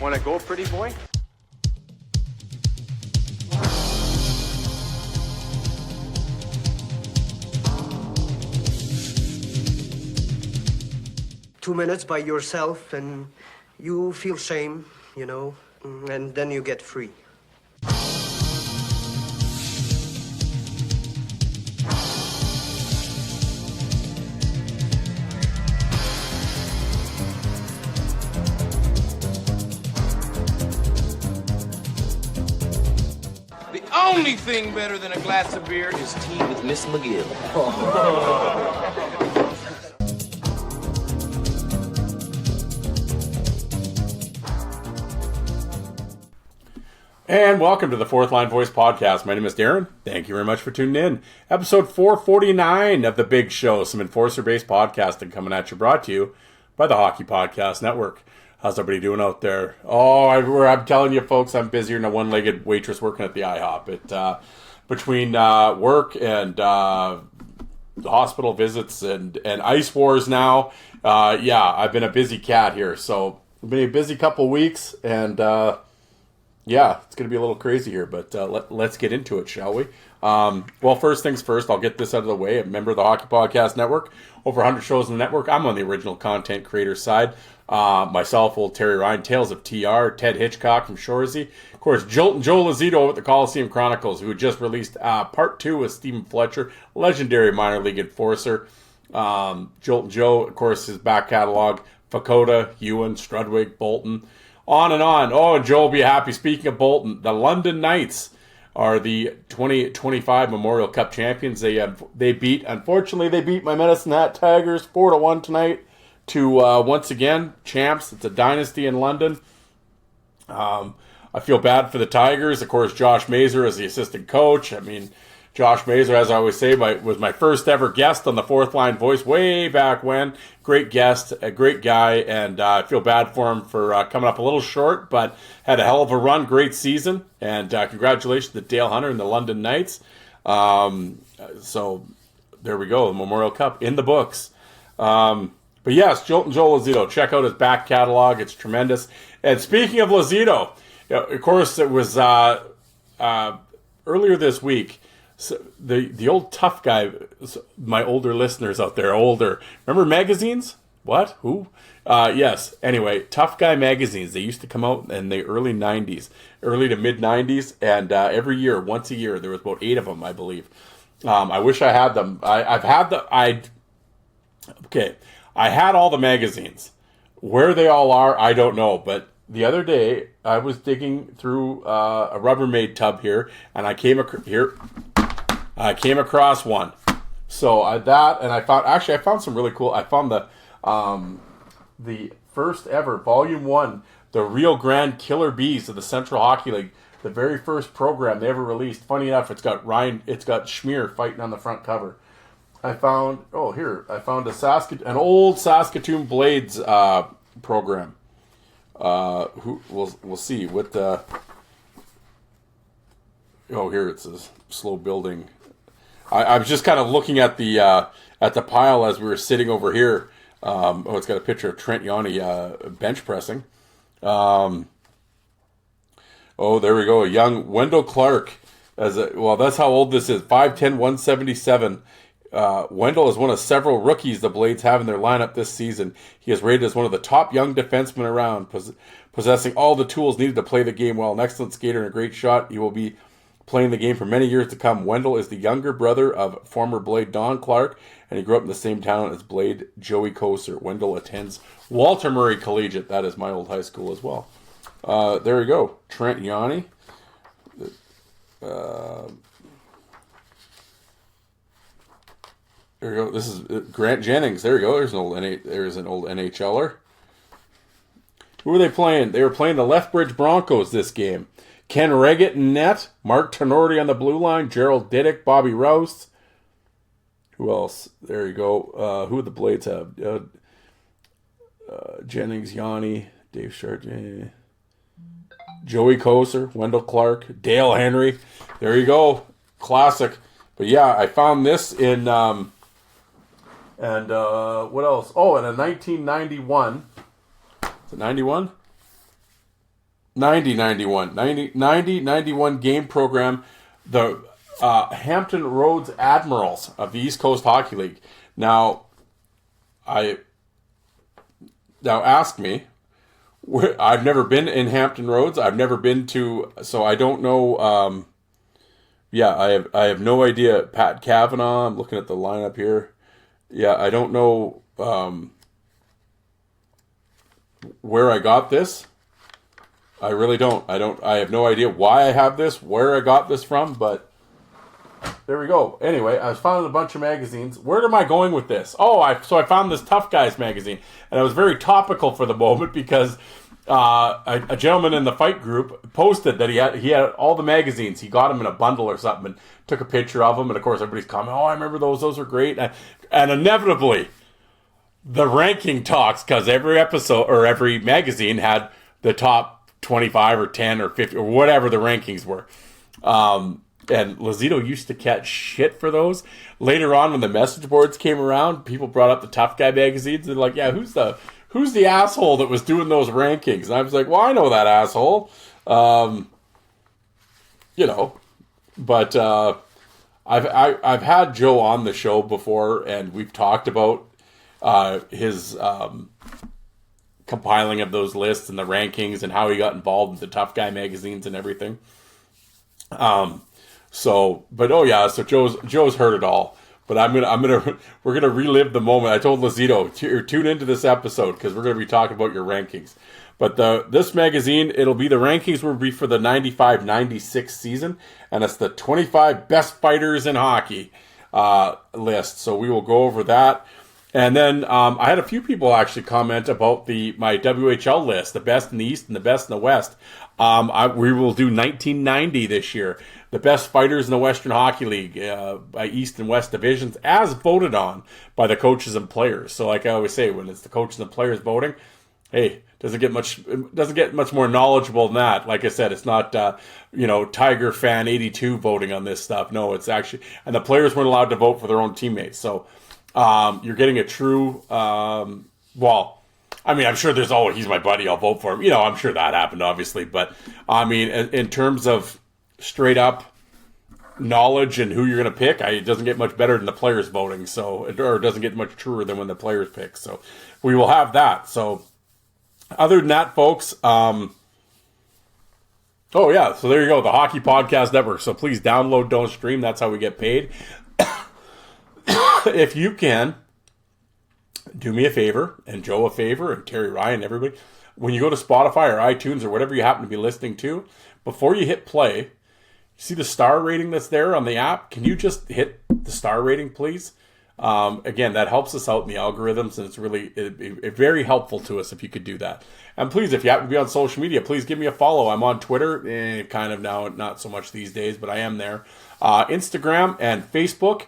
Want to go, pretty boy? Two minutes by yourself and you feel shame, and then you get free. The only thing better than a glass of beer is tea with Miss McGill. And welcome to the Fourth Line Voice Podcast. My name is Darren. Thank you very much for tuning in. Episode 449 of The Big Show, some enforcer-based podcasting coming at you, brought to you by the Hockey Podcast Network. How's everybody doing out there? Oh, I'm telling you, folks, I'm busier than a one-legged waitress working at the IHOP. Between work and hospital visits and ice wars now, I've been a busy cat here. So, it's been a busy couple weeks, and yeah, it's going to be a little crazy here, but let's get into it, shall we? Well, first things first, I'll get this out of the way. I'm a member of the Hockey Podcast Network, over 100 shows in the network. I'm on the original content creator side. Myself, old Terry Ryan, Tales of TR, Ted Hitchcock from Shoresy. Of course, Joe Lazito at the Coliseum Chronicles, who just released part 2 with Stephen Fletcher, legendary minor league enforcer. Jolt and Joe, of course, his back catalog, Fakota, Ewan, Strudwick, Bolton. On and on. Oh, and Joe will be happy. Speaking of Bolton, the London Knights are the 2025 Memorial Cup champions. They beat my Medicine Hat Tigers 4-1 tonight to once again champs. It's a dynasty in London. I feel bad for the Tigers. Of course, Josh Mazer is the assistant coach. I mean, Josh Mazer, as I always say, was my first ever guest on the Fourth Line Voice way back when. Great guest, a great guy, and I feel bad for him for coming up a little short, but had a hell of a run, great season, and congratulations to Dale Hunter and the London Knights. So there we go, the Memorial Cup in the books. But yes, Joel Lazito, check out his back catalog, it's tremendous. And speaking of Lazito, of course, it was earlier this week. So the old Tuff guy, my older listeners out there, older. Remember magazines? What? Who? Yes. Anyway, Tuff Guy magazines. They used to come out in the early 90s, early to mid 90s, and every year, once a year, there was about 8 of them, I believe. I wish I had them. I had all the magazines. Where they all are, I don't know. But the other day, I was digging through a Rubbermaid tub here, and I came across one. So I found some really cool. I found the first ever Volume 1, the Rio Grande Killer Bees of the Central Hockey League, the very first program they ever released. Funny enough, it's got Schmier fighting on the front cover. I found an old Saskatoon Blades program. We'll see what the. Oh, here it says slow building. I was just kind of looking at the pile as we were sitting over here. It's got a picture of Trent Yanni bench pressing. There we go. A young Wendell Clark. That's how old this is. 5'10", 177. Wendell is one of several rookies the Blades have in their lineup this season. He is rated as one of the top young defensemen around, possessing all the tools needed to play the game well. An excellent skater and a great shot. He will be playing the game for many years to come. Wendell is the younger brother of former Blade Don Clark, and he grew up in the same town as Blade Joey Koser. Wendell attends Walter Murray Collegiate. That is my old high school as well. There we go. Trent Yanni. There we go. This is Grant Jennings. There we go. There's an old NHLer. Who were they playing? They were playing the Lethbridge Broncos this game. Ken Reggett in net, Mark Tenorti on the blue line, Gerald Diddick, Bobby Rouse. Who else? There you go. Who would the Blades have? Jennings, Yanni, Dave Chardin, Joey Koser, Wendell Clark, Dale Henry. There you go. Classic. But yeah, I found this in, what else? Oh, in a 1991. Is it 91? 91 game program, the Hampton Roads Admirals of the East Coast Hockey League. Now ask me. I've never been in Hampton Roads. I've never been to, so I don't know. I have no idea. Pat Kavanaugh. I'm looking at the lineup here. Yeah, I don't know where I got this. I really don't. I have no idea why I have this, where I got this from, but there we go. Anyway, I was finding a bunch of magazines. Where am I going with this? So I found this Tough Guys magazine, and it was very topical for the moment because a gentleman in the fight group posted that he had all the magazines. He got them in a bundle or something and took a picture of them, and of course everybody's commenting, "Oh, I remember those. Those are great." And inevitably, the ranking talks, because every episode or every magazine had the top 25 or 10 or 50 or whatever the rankings were. And Lazito used to catch shit for those. Later on, when the message boards came around, people brought up the Tough Guy magazines. And they're like, yeah, who's the asshole that was doing those rankings? And I was like, well, I know that asshole. But I've had Joe on the show before, and we've talked about his compiling of those lists and the rankings and how he got involved in the Tough Guy magazines and everything. So Joe's heard it all. But we're gonna relive the moment. I told Lazito, tune into this episode because we're gonna be talking about your rankings. But this magazine, the rankings will be for the 95-96 season, and it's the 25 best fighters in hockey list. So we will go over that. And then I had a few people actually comment about my WHL list, the best in the East and the best in the West. We will do 1990 this year. The best fighters in the Western Hockey League by East and West divisions, as voted on by the coaches and players. So, like I always say, when it's the coaches and players voting, hey, doesn't get much more knowledgeable than that. Like I said, it's not Tiger Fan 82 voting on this stuff. No, it's actually, and the players weren't allowed to vote for their own teammates. So you're getting a true. I'm sure there's he's my buddy, I'll vote for him. I'm sure that happened, obviously, but I mean, in terms of straight up knowledge and who you're going to pick, it doesn't get much better than the players voting. So, or it doesn't get much truer than when the players pick. So, we will have that. So, other than that, folks, so there you go, the Hockey Podcast Network. So please download, don't stream. That's how we get paid. If you can, do me a favor, and Joe a favor, and Terry Ryan, everybody, when you go to Spotify or iTunes or whatever you happen to be listening to, before you hit play, see the star rating that's there on the app? Can you just hit the star rating, please? Again, that helps us out in the algorithms, and it's really very helpful to us if you could do that. And please, if you happen to be on social media, please give me a follow. I'm on Twitter, kind of now, not so much these days, but I am there. Instagram and Facebook,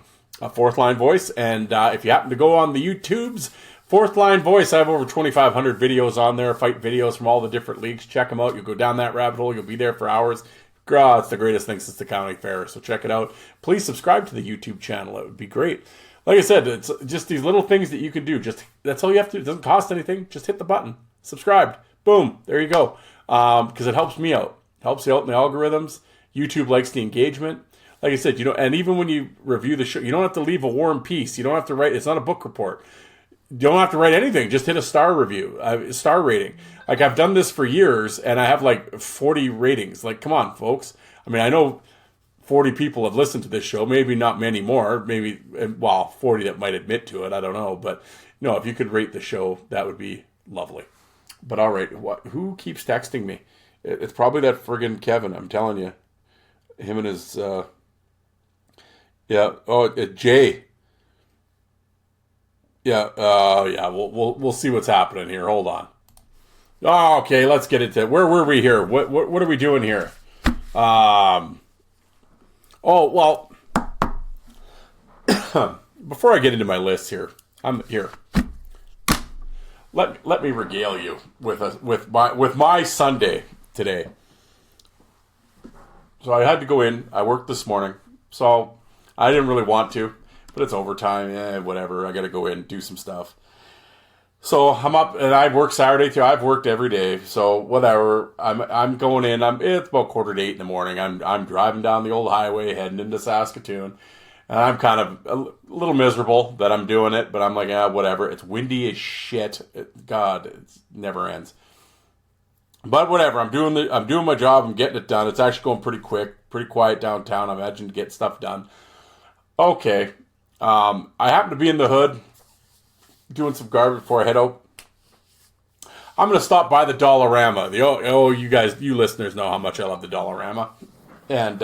Fourth Line Voice. And if you happen to go on the YouTubes, Fourth Line Voice, I have over 2,500 videos on there, fight videos from all the different leagues. Check them out. You'll go down that rabbit hole. You'll be there for hours. God, it's the greatest thing since the county fair. So check it out. Please subscribe to the YouTube channel. It would be great. Like I said, it's just these little things that you can do. That's all you have to do. It doesn't cost anything. Just hit the button. Subscribed. Boom. There you go. Because it helps me out. It helps you out in the algorithms. YouTube likes the engagement. Like I said, and even when you review the show, you don't have to leave a war and peace. You don't have to write. It's not a book report. You don't have to write anything. Just hit a star review, star rating. Like, I've done this for years, and I have like 40 ratings. Like, come on, folks. I mean, I know 40 people have listened to this show. Maybe not many more. Maybe, 40 that might admit to it. I don't know. But, if you could rate the show, that would be lovely. But all right, who keeps texting me? It's probably that friggin' Kevin, I'm telling you. Him and his, Jay. Yeah, we'll see what's happening here. Hold on. Oh, okay, let's get into it. Where were we here? What are we doing here? Before I get into my list here, I'm here. Let me regale you with my Sunday today. So I had to go in. I worked this morning, so I didn't really want to, but it's overtime. Whatever. I got to go in and do some stuff. So I'm up, and I work Saturday too. I've worked every day, so whatever. I'm going in. It's about 7:45 in the morning. I'm driving down the old highway heading into Saskatoon, and I'm kind of a little miserable that I'm doing it. But I'm like, whatever. It's windy as shit. God, it never ends. But whatever. I'm doing my job. I'm getting it done. It's actually going pretty quick, pretty quiet downtown. I imagine to get stuff done. Okay. I happen to be in the hood, doing some garbage before I head out. I'm going to stop by the Dollarama. You listeners know how much I love the Dollarama. And,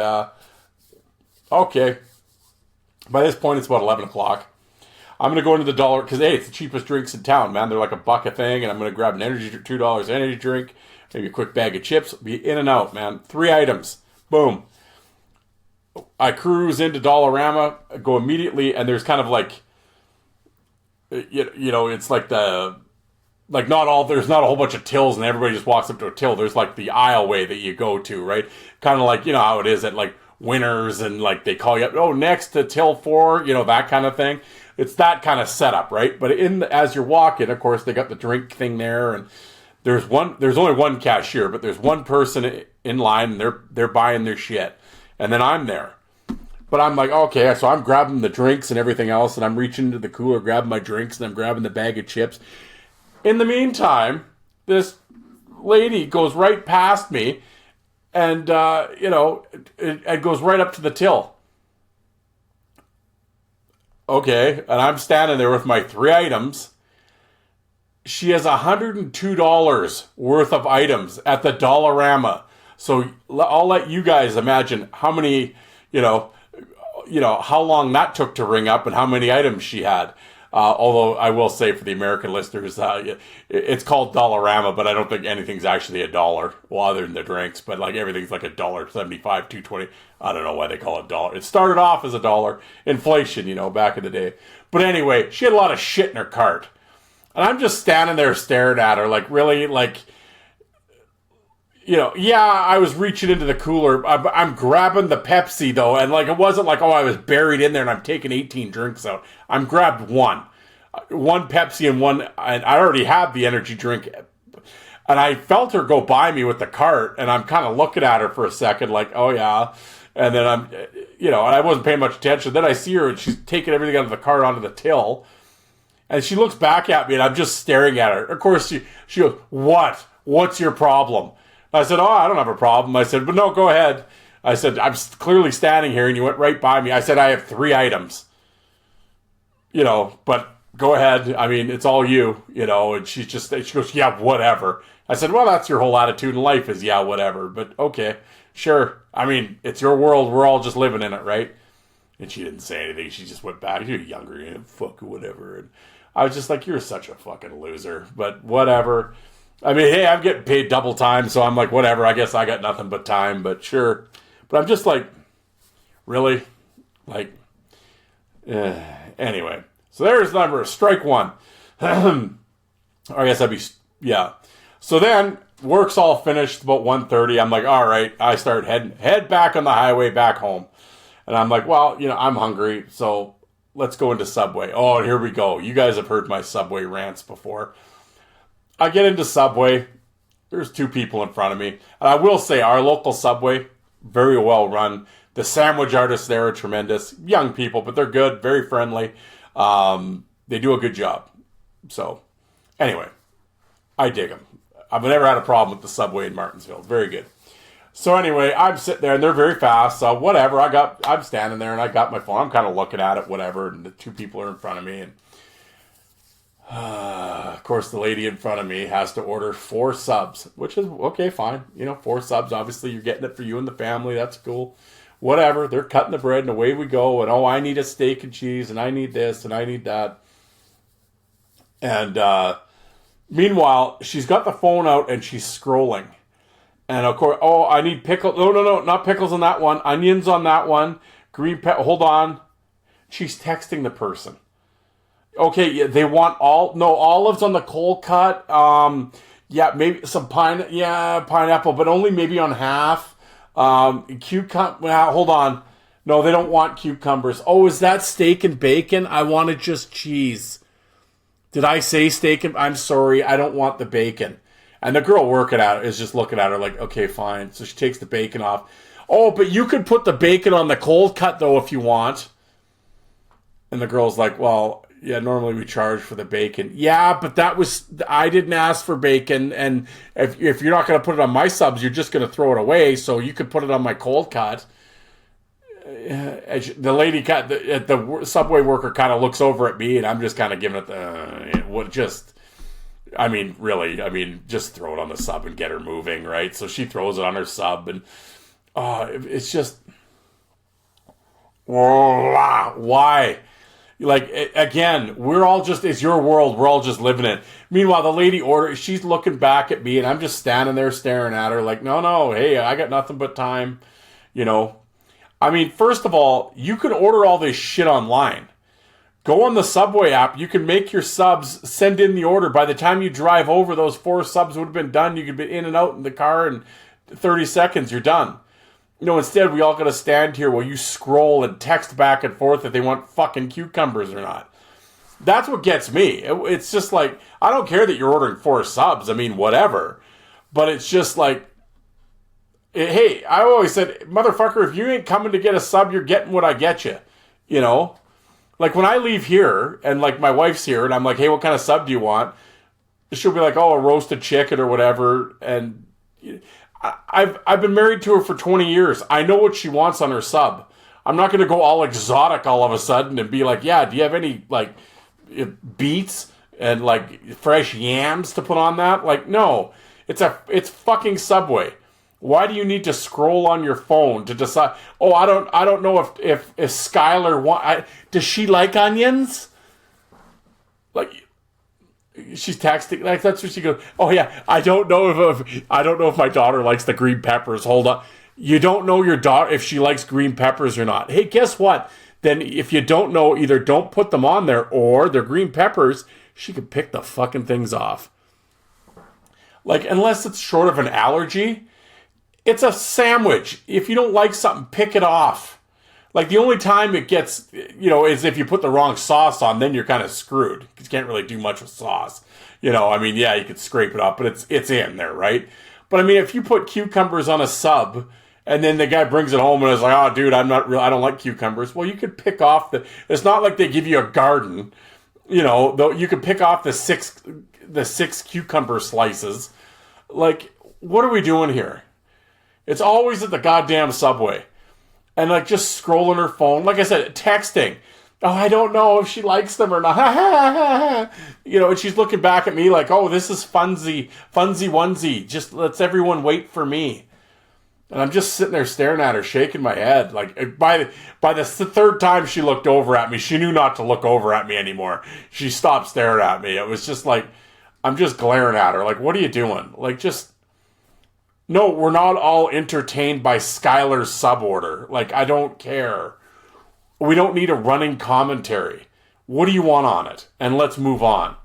okay. By this point, it's about 11 o'clock. I'm going to go into the dollar, because, hey, it's the cheapest drinks in town, man. They're like $1 a thing, and I'm going to grab an $2 energy drink, maybe a quick bag of chips. Be in and out, man. 3 items. Boom. I cruise into Dollarama, go immediately, and there's kind of like, it's like there's not a whole bunch of tills and everybody just walks up to a till. There's like the aisleway that you go to, right? Kind of like, how it is at like Winners, and like they call you up, next to till 4, that kind of thing. It's that kind of setup, right? But as you're walking, of course, they got the drink thing there, and there's only one cashier, but there's one person in line, and they're buying their shit. And then I'm there. But I'm like, okay, so I'm grabbing the drinks and everything else, and I'm reaching into the cooler, grabbing my drinks, and I'm grabbing the bag of chips. In the meantime, this lady goes right past me, and, it goes right up to the till. Okay, and I'm standing there with my 3 items. She has $102 worth of items at the Dollarama. So I'll let you guys imagine how many, how long that took to ring up and how many items she had. Although I will say for the American listeners, it's called Dollarama, but I don't think anything's actually $1. Well, other than the drinks, but like everything's like $1.75, $2.20. I don't know why they call it $1. It started off as $1, inflation, back in the day. But anyway, she had a lot of shit in her cart, and I'm just standing there staring at her, like really, like. I was reaching into the cooler. I'm grabbing the Pepsi, though, and like it wasn't like, I was buried in there and I'm taking 18 drinks out. I'm grabbed one Pepsi and one, and I already had the energy drink. And I felt her go by me with the cart, and I'm kind of looking at her for a second, like, oh yeah. And then I'm, and I wasn't paying much attention. Then I see her, and she's taking everything out of the cart onto the till. And she looks back at me, and I'm just staring at her. Of course, she goes, what? What's your problem? I said, I don't have a problem. I said, but no, go ahead. I said, I'm clearly standing here, and you went right by me. I said, I have 3 items. But go ahead. I mean, it's all you, and she goes, yeah, whatever. I said, well, that's your whole attitude in life is, yeah, whatever. But okay, sure. I mean, it's your world. We're all just living in it, right? And she didn't say anything. She just went back. You're younger, fuck whatever. And I was just like, you're such a fucking loser. But whatever. I mean, hey, I'm getting paid double time, so I'm like, whatever. I guess I got nothing but time, but sure. But I'm just like, really? Like, anyway. So there's number, strike one. I guess yeah. So then, work's all finished about 1:30. I'm like, all right. I start head back on the highway back home. And I'm like, well, I'm hungry, so let's go into Subway. Oh, here we go. You guys have heard my Subway rants before. I get into Subway. There's 2 people in front of me. And I will say, our local Subway, very well run. The sandwich artists there are tremendous. Young people, but they're good, very friendly. They do a good job. So, anyway, I dig them. I've never had a problem with the Subway in Martinsville. Very good. So anyway, I'm sitting there, and they're very fast. So whatever, I'm standing there, and I got my phone. I'm kind of looking at it, whatever. And the 2 people are in front of me, and of course, the lady in front of me has to order 4 subs, which is okay, fine. 4 subs. Obviously, you're getting it for you and the family. That's cool. Whatever. They're cutting the bread, and away we go. And I need a steak and cheese, and I need this, and I need that. And meanwhile, she's got the phone out, and she's scrolling. And of course, I need pickles. No, not pickles on that one. Onions on that one. Hold on. She's texting the person. Okay, yeah, they want olives on the cold cut. Yeah, maybe some pineapple, but only maybe on half. Cucumber. Hold on. No, they don't want cucumbers. Oh, is that steak and bacon? I wanted just cheese. Did I say steak? I'm sorry, I don't want the bacon. And the girl working at it is just looking at her like, okay, fine. So she takes the bacon off. Oh, but you could put the bacon on the cold cut, though, if you want. And the girl's like, well, yeah, normally we charge for the bacon. Yeah, but I didn't ask for bacon. And if you're not going to put it on my subs, you're just going to throw it away. So you could put it on my cold cut. The lady, the Subway worker kind of looks over at me, and I'm just kind of giving it just throw it on the sub and get her moving, right? So she throws it on her sub, and it's just, why? Like, again, it's your world, we're all just living it. Meanwhile, the lady she's looking back at me, and I'm just standing there staring at her like, no, hey, I got nothing but time, you know. I mean, first of all, you can order all this shit online. Go on the Subway app. You can make your subs, send in the order. By the time you drive over, those 4 subs would have been done. You could be in and out in the car in 30 seconds. You're done. You know, instead, we all got to stand here while you scroll and text back and forth if they want fucking cucumbers or not. That's what gets me. It's just like, I don't care that you're ordering 4 subs. I mean, whatever. But it's just like, hey, I always said, motherfucker, if you ain't coming to get a sub, you're getting what I get you. You know? Like, when I leave here, and, like, my wife's here, and I'm like, hey, what kind of sub do you want? She'll be like, oh, a roasted chicken or whatever. And I've been married to her for 20 years. I know what she wants on her sub. I'm not going to go all exotic all of a sudden and be like, yeah, do you have any, like, beets and, like, fresh yams to put on that? Like, no. It's fucking Subway. Why do you need to scroll on your phone to decide? Oh, I don't know if Skylar does she like onions? Like, she's texting, like, that's what she goes. Oh yeah, I don't know if my daughter likes the green peppers. Hold on, you don't know your daughter if she likes green peppers or not. Hey, guess what? Then if you don't know, either don't put them on there or they're green peppers. She could pick the fucking things off. Like, unless it's short of an allergy. It's a sandwich. If you don't like something, pick it off. Like, the only time it gets, is if you put the wrong sauce on, then you're kind of screwed. You can't really do much with sauce. I mean, yeah, you could scrape it up, but it's in there, right? But I mean, if you put cucumbers on a sub, and then the guy brings it home and is like, oh, dude, I don't like cucumbers. Well, you could pick off it's not like they give you a garden, though you could pick off the six cucumber slices. Like, what are we doing here? It's always at the goddamn Subway. And, like, just scrolling her phone. Like I said, texting. Oh, I don't know if she likes them or not. And she's looking back at me like, oh, this is funsy onesie. Just lets everyone wait for me. And I'm just sitting there staring at her, shaking my head. Like, by the third time she looked over at me, she knew not to look over at me anymore. She stopped staring at me. It was just like, I'm just glaring at her. Like, what are you doing? Like, just... No, we're not all entertained by Skylar's suborder. Like, I don't care. We don't need a running commentary. What do you want on it? And let's move on.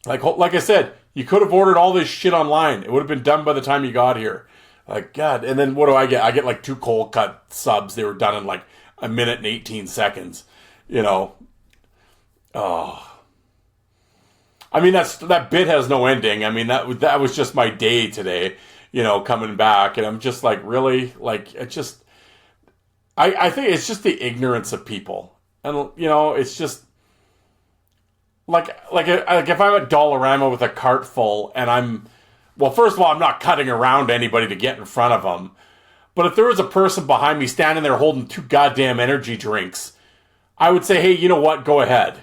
Like I said, you could have ordered all this shit online. It would have been done by the time you got here. Like, God. And then what do I get? I get like 2 cold cut subs. They were done in like a minute and 18 seconds. Oh. I mean, that bit has no ending. I mean, that was just my day today. Coming back, and I'm just like, really? Like, it just, I think it's just the ignorance of people. And, it's just, like if I'm at Dollarama with a cart full, and first of all, I'm not cutting around anybody to get in front of them. But if there was a person behind me standing there holding 2 goddamn energy drinks, I would say, hey, you know what? Go ahead.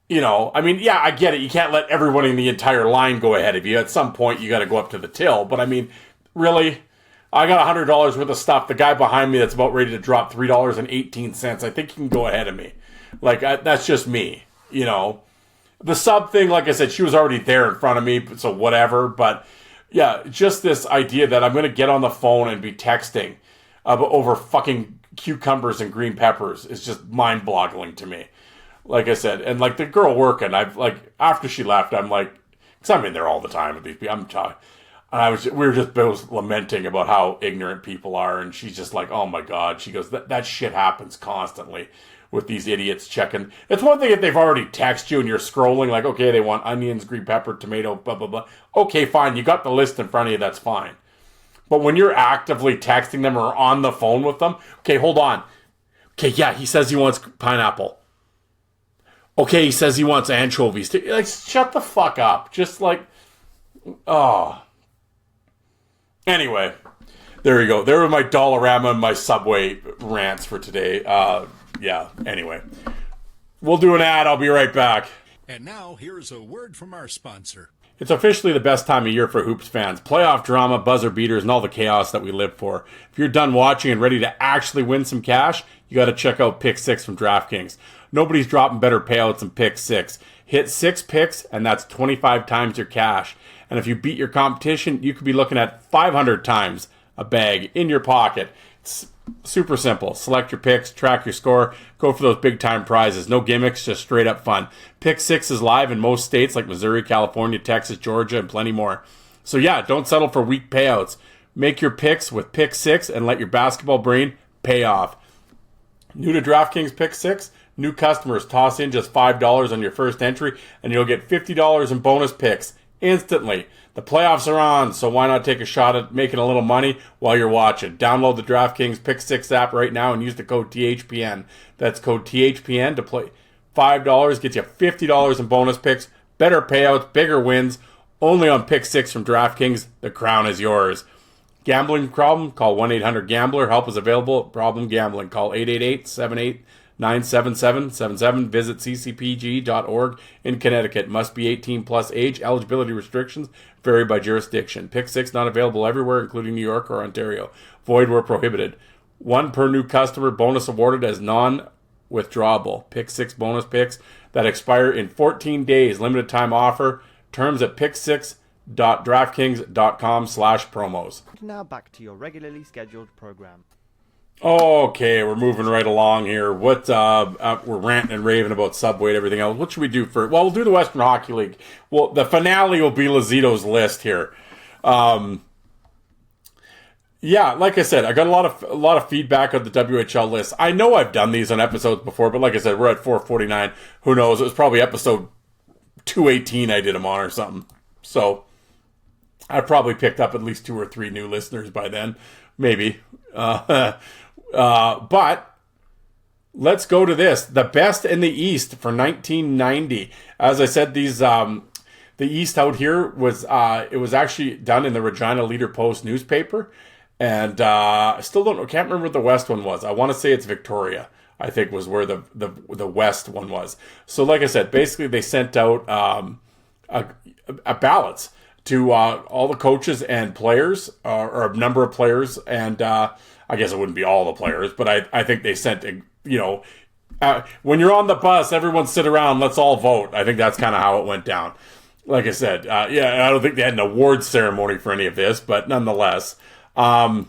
I mean, yeah, I get it. You can't let everyone in the entire line go ahead of you. At some point, you got to go up to the till. But I mean, really? I got $100 worth of stuff. The guy behind me that's about ready to drop $3.18, I think he can go ahead of me. Like, that's just me, The sub thing, like I said, she was already there in front of me, so whatever. But, yeah, just this idea that I'm going to get on the phone and be texting over fucking cucumbers and green peppers is just mind-boggling to me. Like I said, and like the girl working, after she left, I'm like, because I'm in there all the time with these people. We were just both lamenting about how ignorant people are, and she's just like, oh my God. She goes, that shit happens constantly. with these idiots checking. It's one thing if they've already texted you and you're scrolling like, okay, they want onions, green pepper, tomato, blah, blah, blah. Okay, fine. You got the list in front of you. That's fine. But when you're actively texting them or on the phone with them, okay, hold on. Okay, yeah, he says he wants pineapple. Okay, he says he wants anchovies. Like, shut the fuck up. Just like, oh. Anyway, there you go. There were my Dollarama and my Subway rants for today. Yeah, anyway. We'll do an ad. I'll be right back. And now, here's a word from our sponsor. It's officially the best time of year for hoops fans. Playoff drama, buzzer beaters, and all the chaos that we live for. If you're done watching and ready to actually win some cash, you got to check out Pick 6 from DraftKings. Nobody's dropping better payouts than Pick 6. Hit 6 picks, and that's 25 times your cash. And if you beat your competition, you could be looking at 500 times a bag in your pocket. It's super simple. Select your picks, track your score, go for those big time prizes. No gimmicks, just straight up fun. Pick 6 is live in most states like Missouri, California, Texas, Georgia, and plenty more. So yeah, don't settle for weak payouts. Make your picks with Pick 6 and let your basketball brain pay off. New to DraftKings Pick 6? New customers toss in just $5 on your first entry and you'll get $50 in bonus picks instantly. The playoffs are on, so why not take a shot at making a little money while you're watching? Download the DraftKings Pick 6 app right now and use the code THPN. That's code THPN to play. $5 gets you $50 in bonus picks, better payouts, bigger wins, only on Pick 6 from DraftKings. The crown is yours. Gambling problem? Call 1-800-GAMBLER. Help is available at Problem Gambling. Call 888-78-977-77. Visit ccpg.org in Connecticut. Must be 18 plus age. Eligibility restrictions vary by jurisdiction. Pick 6 not available everywhere, including New York or Ontario. Void where prohibited. 1 per new customer. Bonus awarded as non-withdrawable. Pick 6 bonus picks that expire in 14 days. Limited time offer. Terms at pick6.draftkings.com/promos. Now back to your regularly scheduled program. Okay, we're moving right along here. What we're ranting and raving about Subway and everything else. What should we do for? Well, we'll do the Western Hockey League. Well, the finale will be Lazito's list here. Yeah, like I said, I got a lot of feedback on the WHL list. I know I've done these on episodes before, but like I said, we're at 449. Who knows? It was probably episode 218 I did them on or something. So I probably picked up at least 2 or 3 new listeners by then, maybe. But let's go to this. The best in the East for 1990. As I said, these the East out here was it was actually done in the Regina Leader-Post newspaper, and I still can't remember what the West one was. I want to say it's Victoria, I think, was where the West one was. So like I said, basically they sent out a ballots to all the coaches and players, or a number of players, and I guess it wouldn't be all the players, but I think they sent, when you're on the bus, everyone sit around, let's all vote. I think that's kind of how it went down. Like I said, yeah, I don't think they had an awards ceremony for any of this, but nonetheless. Well,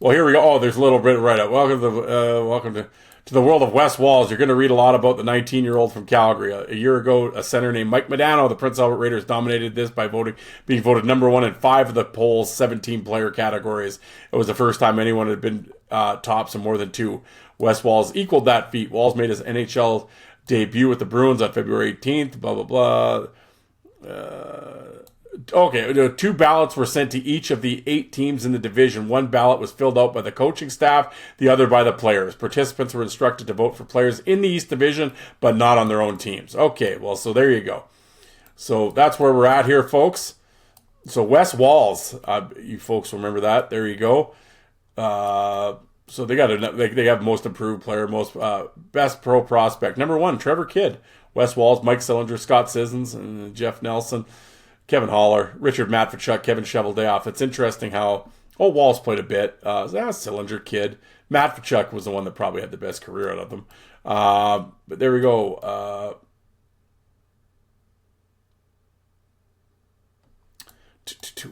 here we go. Oh, there's a little bit right up. Welcome to the world of West Walls. You're going to read a lot about the 19-year-old from Calgary. A year ago, a center named Mike Modano, the Prince Albert Raiders, dominated this by being voted number 1 in 5 of the poll's 17 player categories. It was the first time anyone had been tops in more than 2. West Walls equaled that feat. Walls made his NHL debut with the Bruins on February 18th. Blah, blah, blah. Okay, 2 ballots were sent to each of the 8 teams in the division. 1 ballot was filled out by the coaching staff, the other by the players. Participants were instructed to vote for players in the East Division, but not on their own teams. Okay, well, so there you go. So that's where we're at here, folks. So West Walls, you folks remember that. There you go. So they have most improved player, most best pro prospect. Number 1, Trevor Kidd. West Walls, Mike Sillinger, Scott Sissons, and Jeff Nelson. Kevin Haller, Richard Matvechuk, Kevin Shoveldayoff. It's interesting how Walls played a bit. Sillinger, Kid. Matvechuk was the one that probably had the best career out of them. But there we go.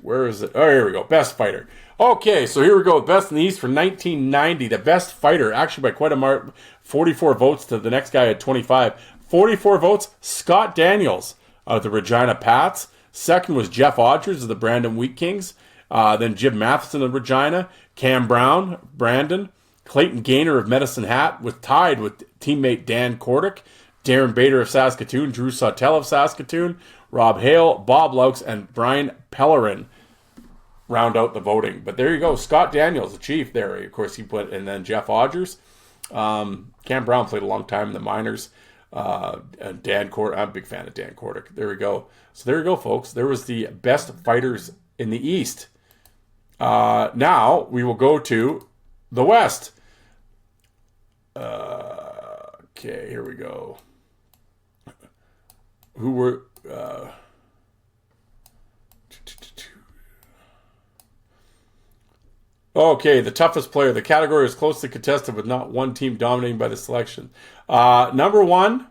Where is it? Oh, here we go. Best fighter. Okay, so here we go. Best in the East for 1990. The best fighter, actually by quite a mark, 44 votes to the next guy at 25. 44 votes, Scott Daniels of the Regina Pats. Second was Jeff Odgers of the Brandon Wheat Kings. Then Jim Matheson of Regina. Cam Brown, Brandon. Clayton Gaynor of Medicine Hat was tied with teammate Dan Kordick, Darren Bader of Saskatoon, Drew Sawtell of Saskatoon, Rob Hale, Bob Laux, and Brian Pellerin round out the voting. But there you go. Scott Daniels, the chief there. Of course, he put, and then Jeff Odgers. Cam Brown played a long time in the minors. And Dan Kordick, I'm a big fan of Dan Kordick. There we go. So there you go, folks. There was the best fighters in the East. Now we will go to the West. Okay, here we go. Who were... Okay, the toughest player. The category is closely contested with not one team dominating by the selection. Number one,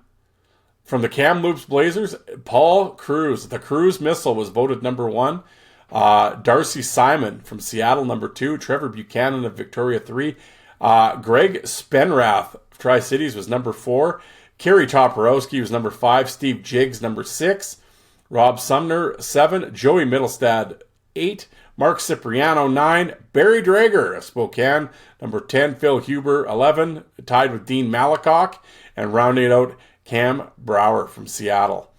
from the Kamloops Blazers, Paul Cruz. The Cruz Missile was voted number one. Darcy Simon from Seattle, number two. Trevor Buchanan of Victoria, three. Greg Spenrath of Tri-Cities was number four. Kerry Toporowski was number five. Steve Jiggs, number six. Rob Sumner, seven. Joey Mittelstad, eight. Mark Cipriano, 9. Barry Drager of Spokane, number 10. Phil Huber, 11. Tied with Dean Malakoff. And rounding it out, Cam Brower from Seattle.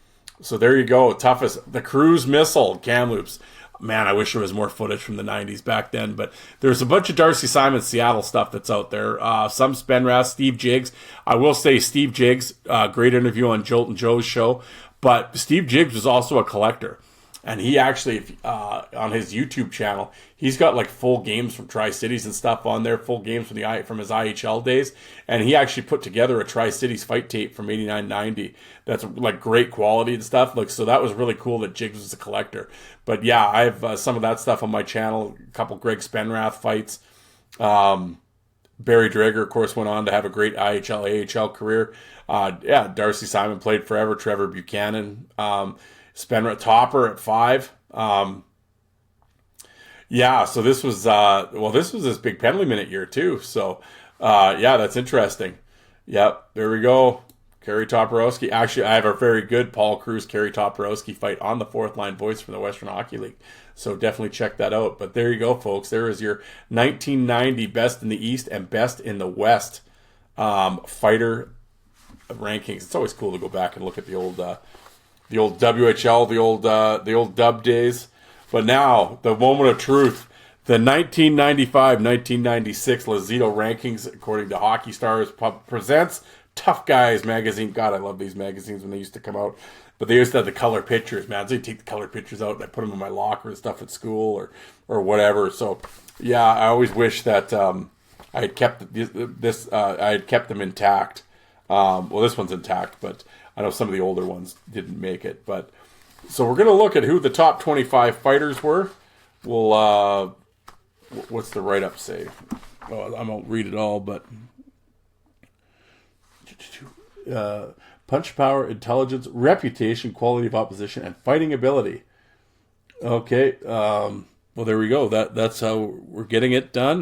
So there you go. Toughest. The Cruise Missile, Kamloops. Man, I wish there was more footage from the 90s back then. But there's a bunch of Darcy Simon Seattle stuff that's out there. Some Spenrath, Steve Jiggs. I will say Steve Jiggs, great interview on Jolt and Joe's show. But Steve Jiggs was also a collector. And he actually, on his YouTube channel, he's got like full games from Tri-Cities and stuff on there, full games from his IHL days. And he actually put together a Tri-Cities fight tape from 89-90 that's like great quality and stuff. Like, so that was really cool that Jiggs was a collector. But yeah, I have some of that stuff on my channel, a couple Greg Spenrath fights. Barry Drager, of course, went on to have a great IHL, AHL career. Darcy Simon played forever. Trevor Buchanan. Spenrath Topper at 5. So this was this big penalty minute year too. So that's interesting. Yep, there we go. Kerry Toporowski. Actually, I have a very good Paul Cruz Kerry Toporowski fight on the Fourth Line Voice from the Western Hockey League. So definitely check that out. But there you go, folks. There is your 1990 best in the East and best in the West fighter rankings. It's always cool to go back and look at the old WHL, the old dub days. But now, the moment of truth, the 1995-1996 Lazito rankings, according to Hockey Stars, presents Tough Guys magazine. God, I love these magazines when they used to come out. But they used to have the color pictures, man. So you take the color pictures out and I put them in my locker and stuff at school or whatever. So, yeah, I always wish that I had kept them intact. This one's intact, but I know some of the older ones didn't make it. But so we're going to look at who the top 25 fighters were. We'll what's the write-up say? Oh, I won't read it all, but punch power, intelligence, reputation, quality of opposition, and fighting ability. Okay, well there we go. That's how we're getting it done.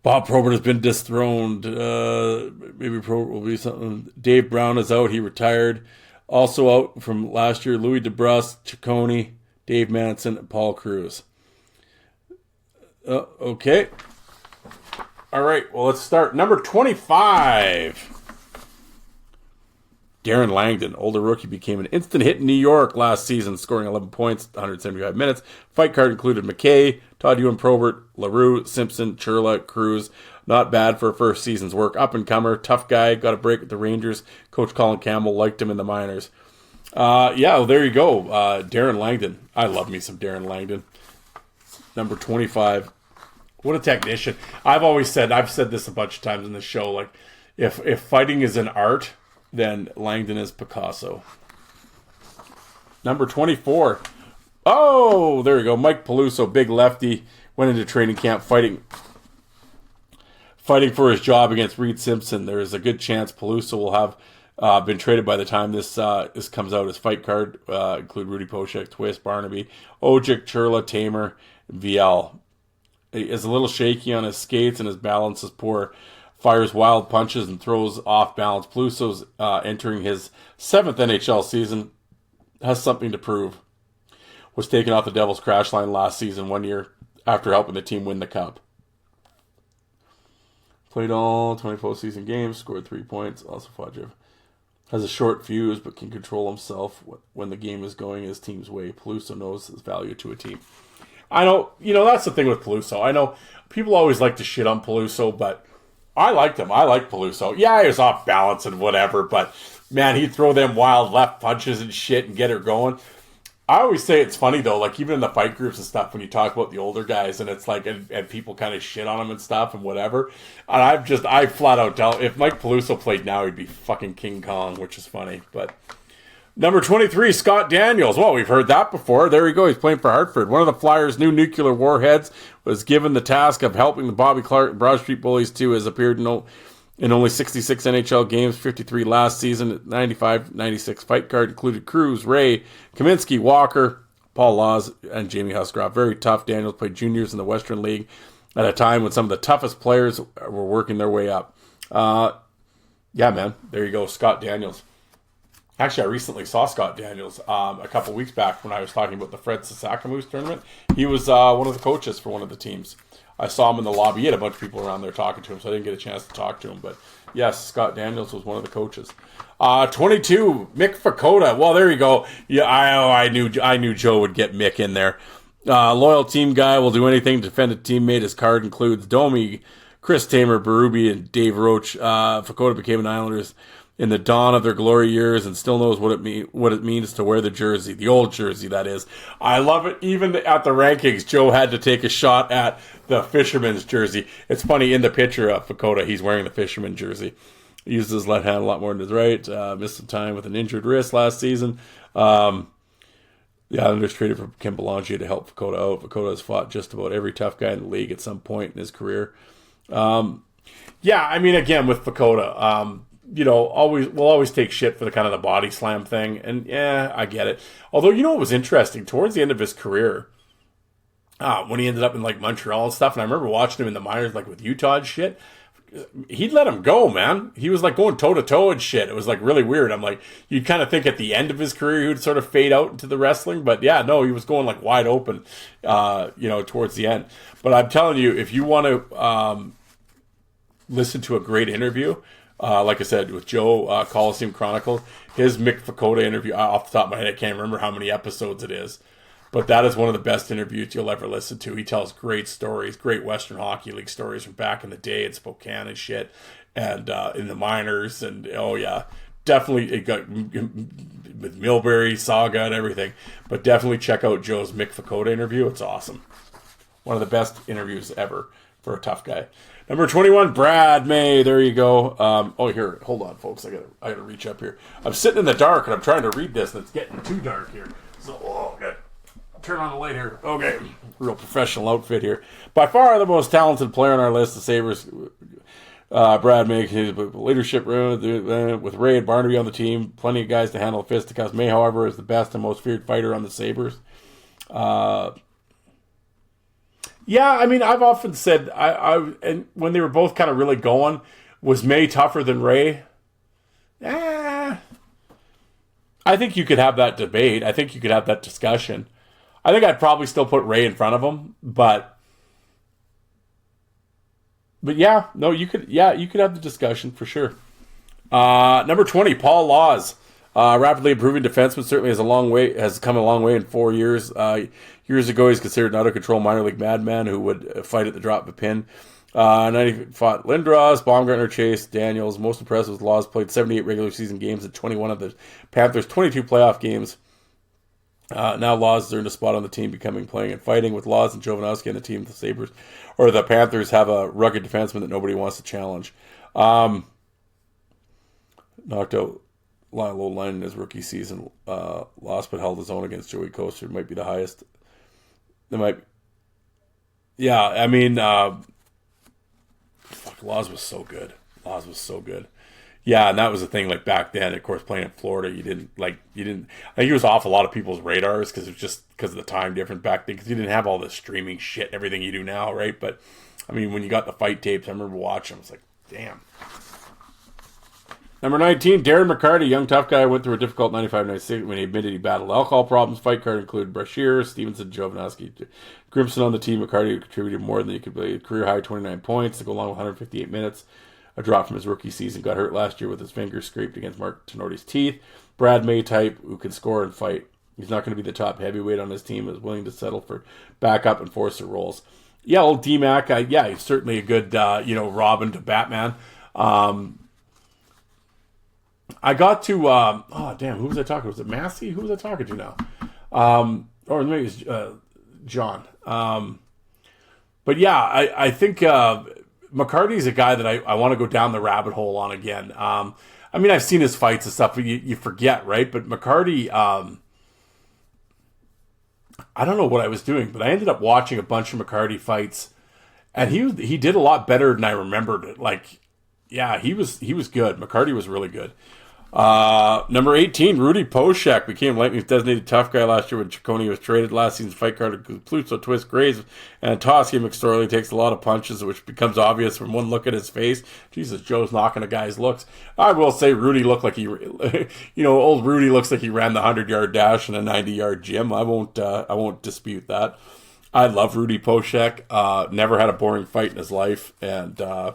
Bob Probert has been dethroned. Maybe Probert will be something. Dave Brown is out. He retired. Also out from last year, Louis DeBrusque, Ciccone, Dave Manson, and Paul Cruz. Okay. All right. Well, let's start. Number 25. Darren Langdon, older rookie, became an instant hit in New York last season, scoring 11 points, 175 minutes. Fight card included McKay, Todd Ewan Probert, LaRue, Simpson, Churla, Cruz. Not bad for a first season's work. Up-and-comer, tough guy, got a break with the Rangers. Coach Colin Campbell liked him in the minors. Well, there you go. Darren Langdon. I love me some Darren Langdon. Number 25. What a technician. I've said this a bunch of times in the show, like, if fighting is an art, then Langdon is Picasso. Number 24. Oh, there you go. Mike Peluso, big lefty, went into training camp fighting for his job against Reed Simpson. There is a good chance Peluso will have been traded by the time this comes out. His fight card include Rudy Poshek, Twist, Barnaby, Ojic, Churla, Tamer, VL. He is a little shaky on his skates and his balance is poor. Fires wild punches and throws off balance. Peluso's entering his 7th NHL season. Has something to prove. Was taken off the Devils crash line last season 1 year after helping the team win the cup. Played all 20 postseason games, scored 3 points. Also, Fadjev has a short fuse, but can control himself when the game is going his team's way. Peluso knows his value to a team. I know, that's the thing with Peluso. I know people always like to shit on Peluso, but I liked him. I like Peluso. Yeah, he was off balance and whatever, but man, he'd throw them wild left punches and shit and get her going. I always say it's funny though, like even in the fight groups and stuff, when you talk about the older guys and it's like, and people kind of shit on him and stuff and whatever. And I flat out tell, if Mike Peluso played now, he'd be fucking King Kong, which is funny. But number 23, Scott Daniels. Well, we've heard that before. There you go. He's playing for Hartford. One of the Flyers' new nuclear warheads was given the task of helping the Bobby Clark Broad Street Bullies too, has appeared in only 66 NHL games, 53 last season. 95-96 fight card included Cruz, Ray, Kaminsky, Walker, Paul Laws, and Jamie Husgrove. Very tough. Daniels played juniors in the Western League at a time when some of the toughest players were working their way up. Yeah, man. There you go. Scott Daniels. Actually, I recently saw Scott Daniels a couple weeks back when I was talking about the Fred Sasakamoose tournament. He was one of the coaches for one of the teams. I saw him in the lobby. He had a bunch of people around there talking to him, so I didn't get a chance to talk to him. But yes, Scott Daniels was one of the coaches. 22, Mick Fakota. Well, there you go. Yeah, I knew Joe would get Mick in there. Loyal team guy, will do anything to defend a teammate. His card includes Domi, Chris Tamer, Berube, and Dave Roach. Fakota became an Islanders in the dawn of their glory years and still knows what it means to wear the jersey, the old jersey, that is. I love it. Even at the rankings, Joe had to take a shot at the fisherman's jersey. It's funny, in the picture of Fakota, he's wearing the fisherman jersey. He uses his left hand a lot more than his right. Missed some time with an injured wrist last season. The Islanders traded for Ken Belanger to help Fakota out. Fakota has fought just about every tough guy in the league at some point in his career. Yeah, I mean, again, with Fakota, we'll always take shit for the kind of the body slam thing. And yeah, I get it. Although, what was interesting? Towards the end of his career, when he ended up in like Montreal and stuff, and I remember watching him in the minors, like with Utah and shit, he'd let him go, man. He was like going toe to toe and shit. It was like really weird. I'm like, you'd kind of think at the end of his career he would sort of fade out into the wrestling, but yeah, no, he was going like wide open, towards the end. But I'm telling you, if you want to listen to a great interview, like I said, with Joe, Coliseum Chronicles, his Mick Fakota interview, off the top of my head, I can't remember how many episodes it is, but that is one of the best interviews you'll ever listen to. He tells great stories, great Western Hockey League stories from back in the day in Spokane and shit, and in the minors, and oh yeah, definitely it got with Milbury Saga and everything, but definitely check out Joe's Mick Fakota interview. It's awesome. One of the best interviews ever for a tough guy. Number 21, Brad May. There you go. Here, hold on, folks. I gotta reach up here. I'm sitting in the dark and I'm trying to read this, and it's getting too dark here. So, okay. Turn on the light here. Okay. Real professional outfit here. By far the most talented player on our list, the Sabres. Brad May, his leadership room with Ray and Barnaby on the team. Plenty of guys to handle fisticuffs. May, however, is the best and most feared fighter on the Sabres. Yeah, I mean, I've often said, and when they were both kind of really going, was May tougher than Ray? I think you could have that debate. I think you could have that discussion. I think I'd probably still put Ray in front of him, but yeah, no, you could have the discussion for sure. Number 20, Paul Laws. Rapidly improving defenseman, certainly has come a long way in 4 years. Years ago, he's considered an out-of-control minor league madman who would fight at the drop of a pin. 90 fought Lindros, Baumgartner, Chase, Daniels. Most impressive was Laws played 78 regular season games at 21 of the Panthers' 22 playoff games. Now Laws has earned a spot on the team, playing and fighting with Laws and Jovanovski on the team. The Sabres or the Panthers have a rugged defenseman that nobody wants to challenge. Knocked out low line in his rookie season. Lost but held his own against Joey Coaster. Might be the highest. Yeah, I mean, Laws was so good. Yeah, and that was the thing. Like back then, of course, playing in Florida, you didn't. I think he was off a lot of people's radars because of the time difference back then. Because you didn't have all this streaming shit, everything you do now, right? But I mean, when you got the fight tapes, I remember watching. I was like, damn. Number 19, Darren McCarty, young tough guy, went through a difficult 95-96 when he admitted he battled alcohol problems. Fight card included Brashear, Stevenson, Jovanovski, Grimson on the team. McCarty contributed more than he could play. Career high 29 points to go along with 158 minutes. A drop from his rookie season. Got hurt last year with his finger scraped against Mark Tenorti's teeth. Brad May type who can score and fight. He's not going to be the top heavyweight on his team. Is willing to settle for backup enforcer roles. Yeah, old D-Mac. He's certainly a good, Robin to Batman. I got to, who was I talking to? Was it Massey? Who was I talking to now? Or maybe it was John. But yeah, I think McCarty's a guy that I want to go down the rabbit hole on again. I've seen his fights and stuff, but you forget, right? But McCarty, I don't know what I was doing, but I ended up watching a bunch of McCarty fights, and he did a lot better than I remembered it. He was good. McCarty was really good. Number 18, Rudy Poshak became Lightning's designated tough guy last year when Ciccone was traded. Last season's fight card includes Pluto, twist, graze, and Toski. McSorley takes a lot of punches, which becomes obvious from one look at his face. Jesus, Joe's knocking a guy's looks. I will say Rudy looked like old Rudy looks like he ran the 100-yard dash in a 90-yard gym. I won't dispute that. I love Rudy Poshak. Never had a boring fight in his life, and there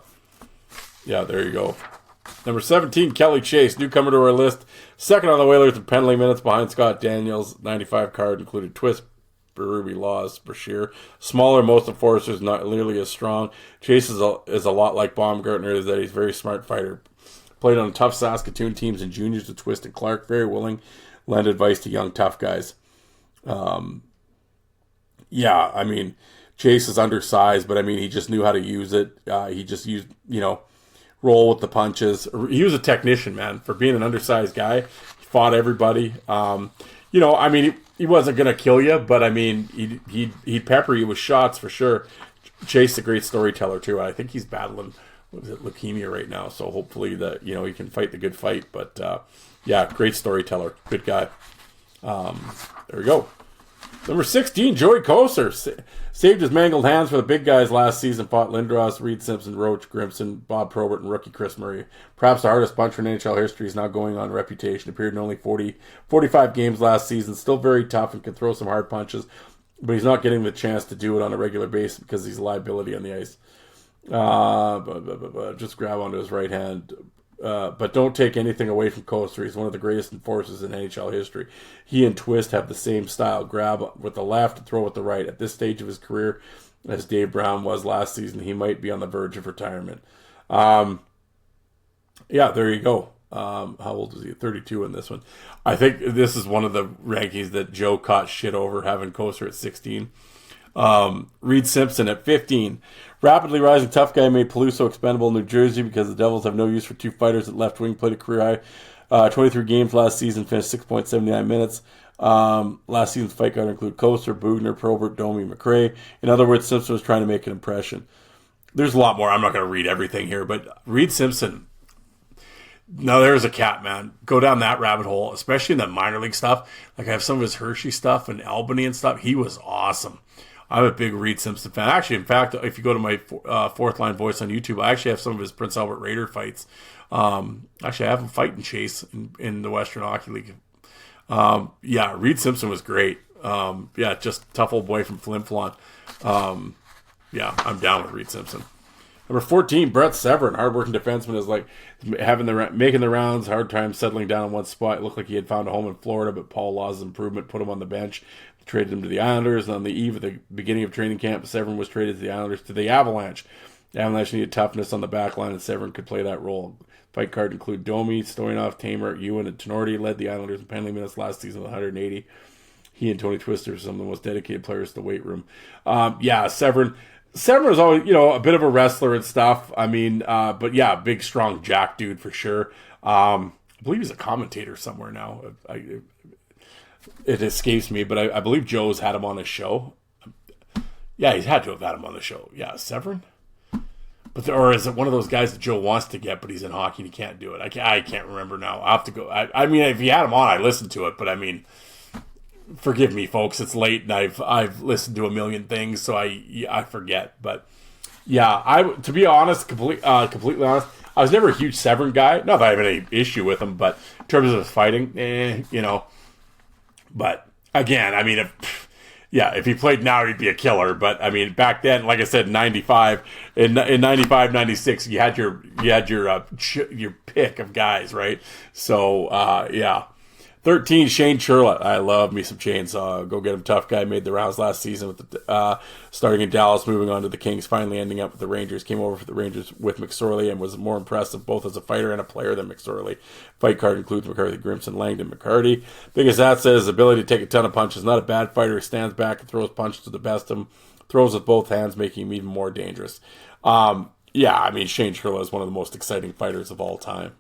you go. Number 17, Kelly Chase, newcomer to our list. Second on the Whalers in penalty minutes behind Scott Daniels. 95 card included Twist, Berube, Laws, Brashear. Smaller, most enforcers, not nearly as strong. Chase is a lot like Baumgartner, is that he's a very smart fighter. Played on tough Saskatoon teams and juniors with Twist and Clark. Very willing, lend advice to young tough guys. Chase is undersized, but he just knew how to use it. He just used, roll with the punches. He was a technician, man. For being an undersized guy, he fought everybody. He wasn't gonna kill you, but he'd pepper you with shots for sure. Chase is a great storyteller too. I think he's battling leukemia right now, so hopefully that he can fight the good fight. But great storyteller, good guy. There we go. Number 16, Joey Koser. Saved his mangled hands for the big guys last season. Fought Lindros, Reed Simpson, Roach, Grimson, Bob Probert, and rookie Chris Murray. Perhaps the hardest puncher in NHL history is now going on reputation. Appeared in only 45 games last season. Still very tough and can throw some hard punches. But he's not getting the chance to do it on a regular basis because he's a liability on the ice. Just grab onto his right hand. But don't take anything away from Koster. He's one of the greatest enforcers in NHL history. He and Twist have the same style. Grab with the left and throw with the right. At this stage of his career, as Dave Brown was last season, he might be on the verge of retirement. There you go. How old is he? 32 in this one. I think this is one of the rankings that Joe caught shit over, having Koster at 16. Reed Simpson at 15. Rapidly rising tough guy made Peluso expendable in New Jersey because the Devils have no use for two fighters at left wing. Played a career high 23 games last season, finished 6.79 minutes. Last season's fight card include Koster, Bugner, Probert, Domi, McRae. In other words, Simpson was trying to make an impression. There's a lot more. I'm not going to read everything here, but Reed Simpson, now there's a cat, man. Go down that rabbit hole, especially in the minor league stuff. Like I have some of his Hershey stuff and Albany and stuff. He was awesome. I'm a big Reed Simpson fan. Actually, in fact, if you go to my Fourth Line Voice on YouTube, I actually have some of his Prince Albert Raider fights. Actually, I have him fighting Chase in the Western Hockey League. Reed Simpson was great. Just tough old boy from Flin Flon. I'm down with Reed Simpson. Number 14, Brett Severin, hardworking defenseman, is like making the rounds, hard time settling down in one spot. It looked like he had found a home in Florida, but Paul Law's improvement put him on the bench. Traded him to the Islanders. And on the eve of the beginning of training camp, Severin was traded to the Islanders to the Avalanche. The Avalanche needed toughness on the back line, and Severin could play that role. Fight card include Domi, Stoyanov, Tamer, Ewan, and Tenorti. Led the Islanders in penalty minutes last season with 180. He and Tony Twister are some of the most dedicated players to the weight room. Severin was always, a bit of a wrestler and stuff. Big, strong Jack dude for sure. I believe he's a commentator somewhere now. It escapes me, but I believe Joe's had him on his show. Yeah, he's had to have had him on the show. Yeah, Severin? Or is it one of those guys that Joe wants to get, but he's in hockey and he can't do it? I can't remember now. I'll have to go. If he had him on, I'd listen to it, but forgive me, folks. It's late, and I've listened to a million things, so I forget. But yeah, to be honest, completely honest, I was never a huge Severn guy. Not that I have any issue with him, but in terms of his fighting, you know. But again, I mean, if he played now, he'd be a killer. But I mean, back then, like I said, in 95, in 95, 96, you had your pick of guys, right? So yeah. 13, Shane Churla. I love me some Chainsaw. Go get him. Tough guy. Made the rounds last season with the starting in Dallas, moving on to the Kings, finally ending up with the Rangers. Came over for the Rangers with McSorley and was more impressive both as a fighter and a player than McSorley. Fight card includes McCarthy, Grimson, Langdon, McCarty. Biggest asset is his ability to take a ton of punches. Not a bad fighter. He stands back and throws punches to the best of him. Throws with both hands, making him even more dangerous. Yeah, I mean, Shane Churla is one of the most exciting fighters of all time.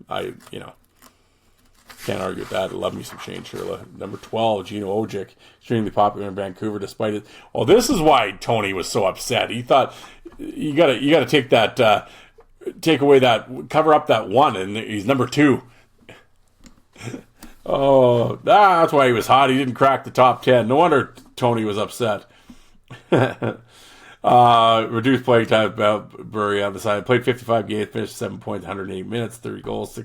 Can't argue with that. I love me some Shane Churla. Number 12, Gino Ojic, extremely popular in Vancouver despite it. Well, this is why Tony was so upset. He thought you gotta take that, take away that, cover up that one, and he's number 2. Oh, that's why he was hot. He didn't crack the top 10. No wonder Tony was upset. Reduced playing time. Burry on the side. Played 55 games, finished 7 points, 108 minutes, 30 goals,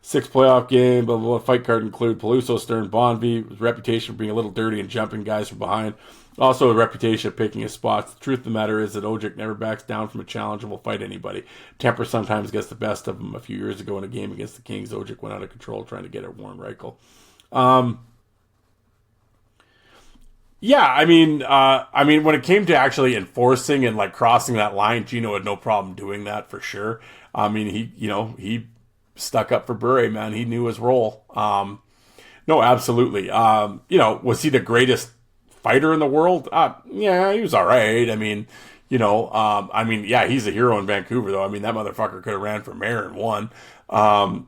6 playoff game, blah, blah, blah. Fight card include Peluso, Stern, Bonvie. His reputation for being a little dirty and jumping guys from behind. Also a reputation of picking his spots. The truth of the matter is that Ojic never backs down from a challenge and will fight anybody. Temper sometimes gets the best of him. A few years ago in a game against the Kings, Ojic went out of control trying to get at Warren Reichel. Yeah, I mean, when it came to actually enforcing and like crossing that line, Gino had no problem doing that for sure. I mean, he stuck up for Bure, man. He knew his role. No, absolutely. Was he the greatest fighter in the world? Yeah, he was all right. I mean, yeah, he's a hero in Vancouver, though. I mean, that motherfucker could have ran for mayor and won. I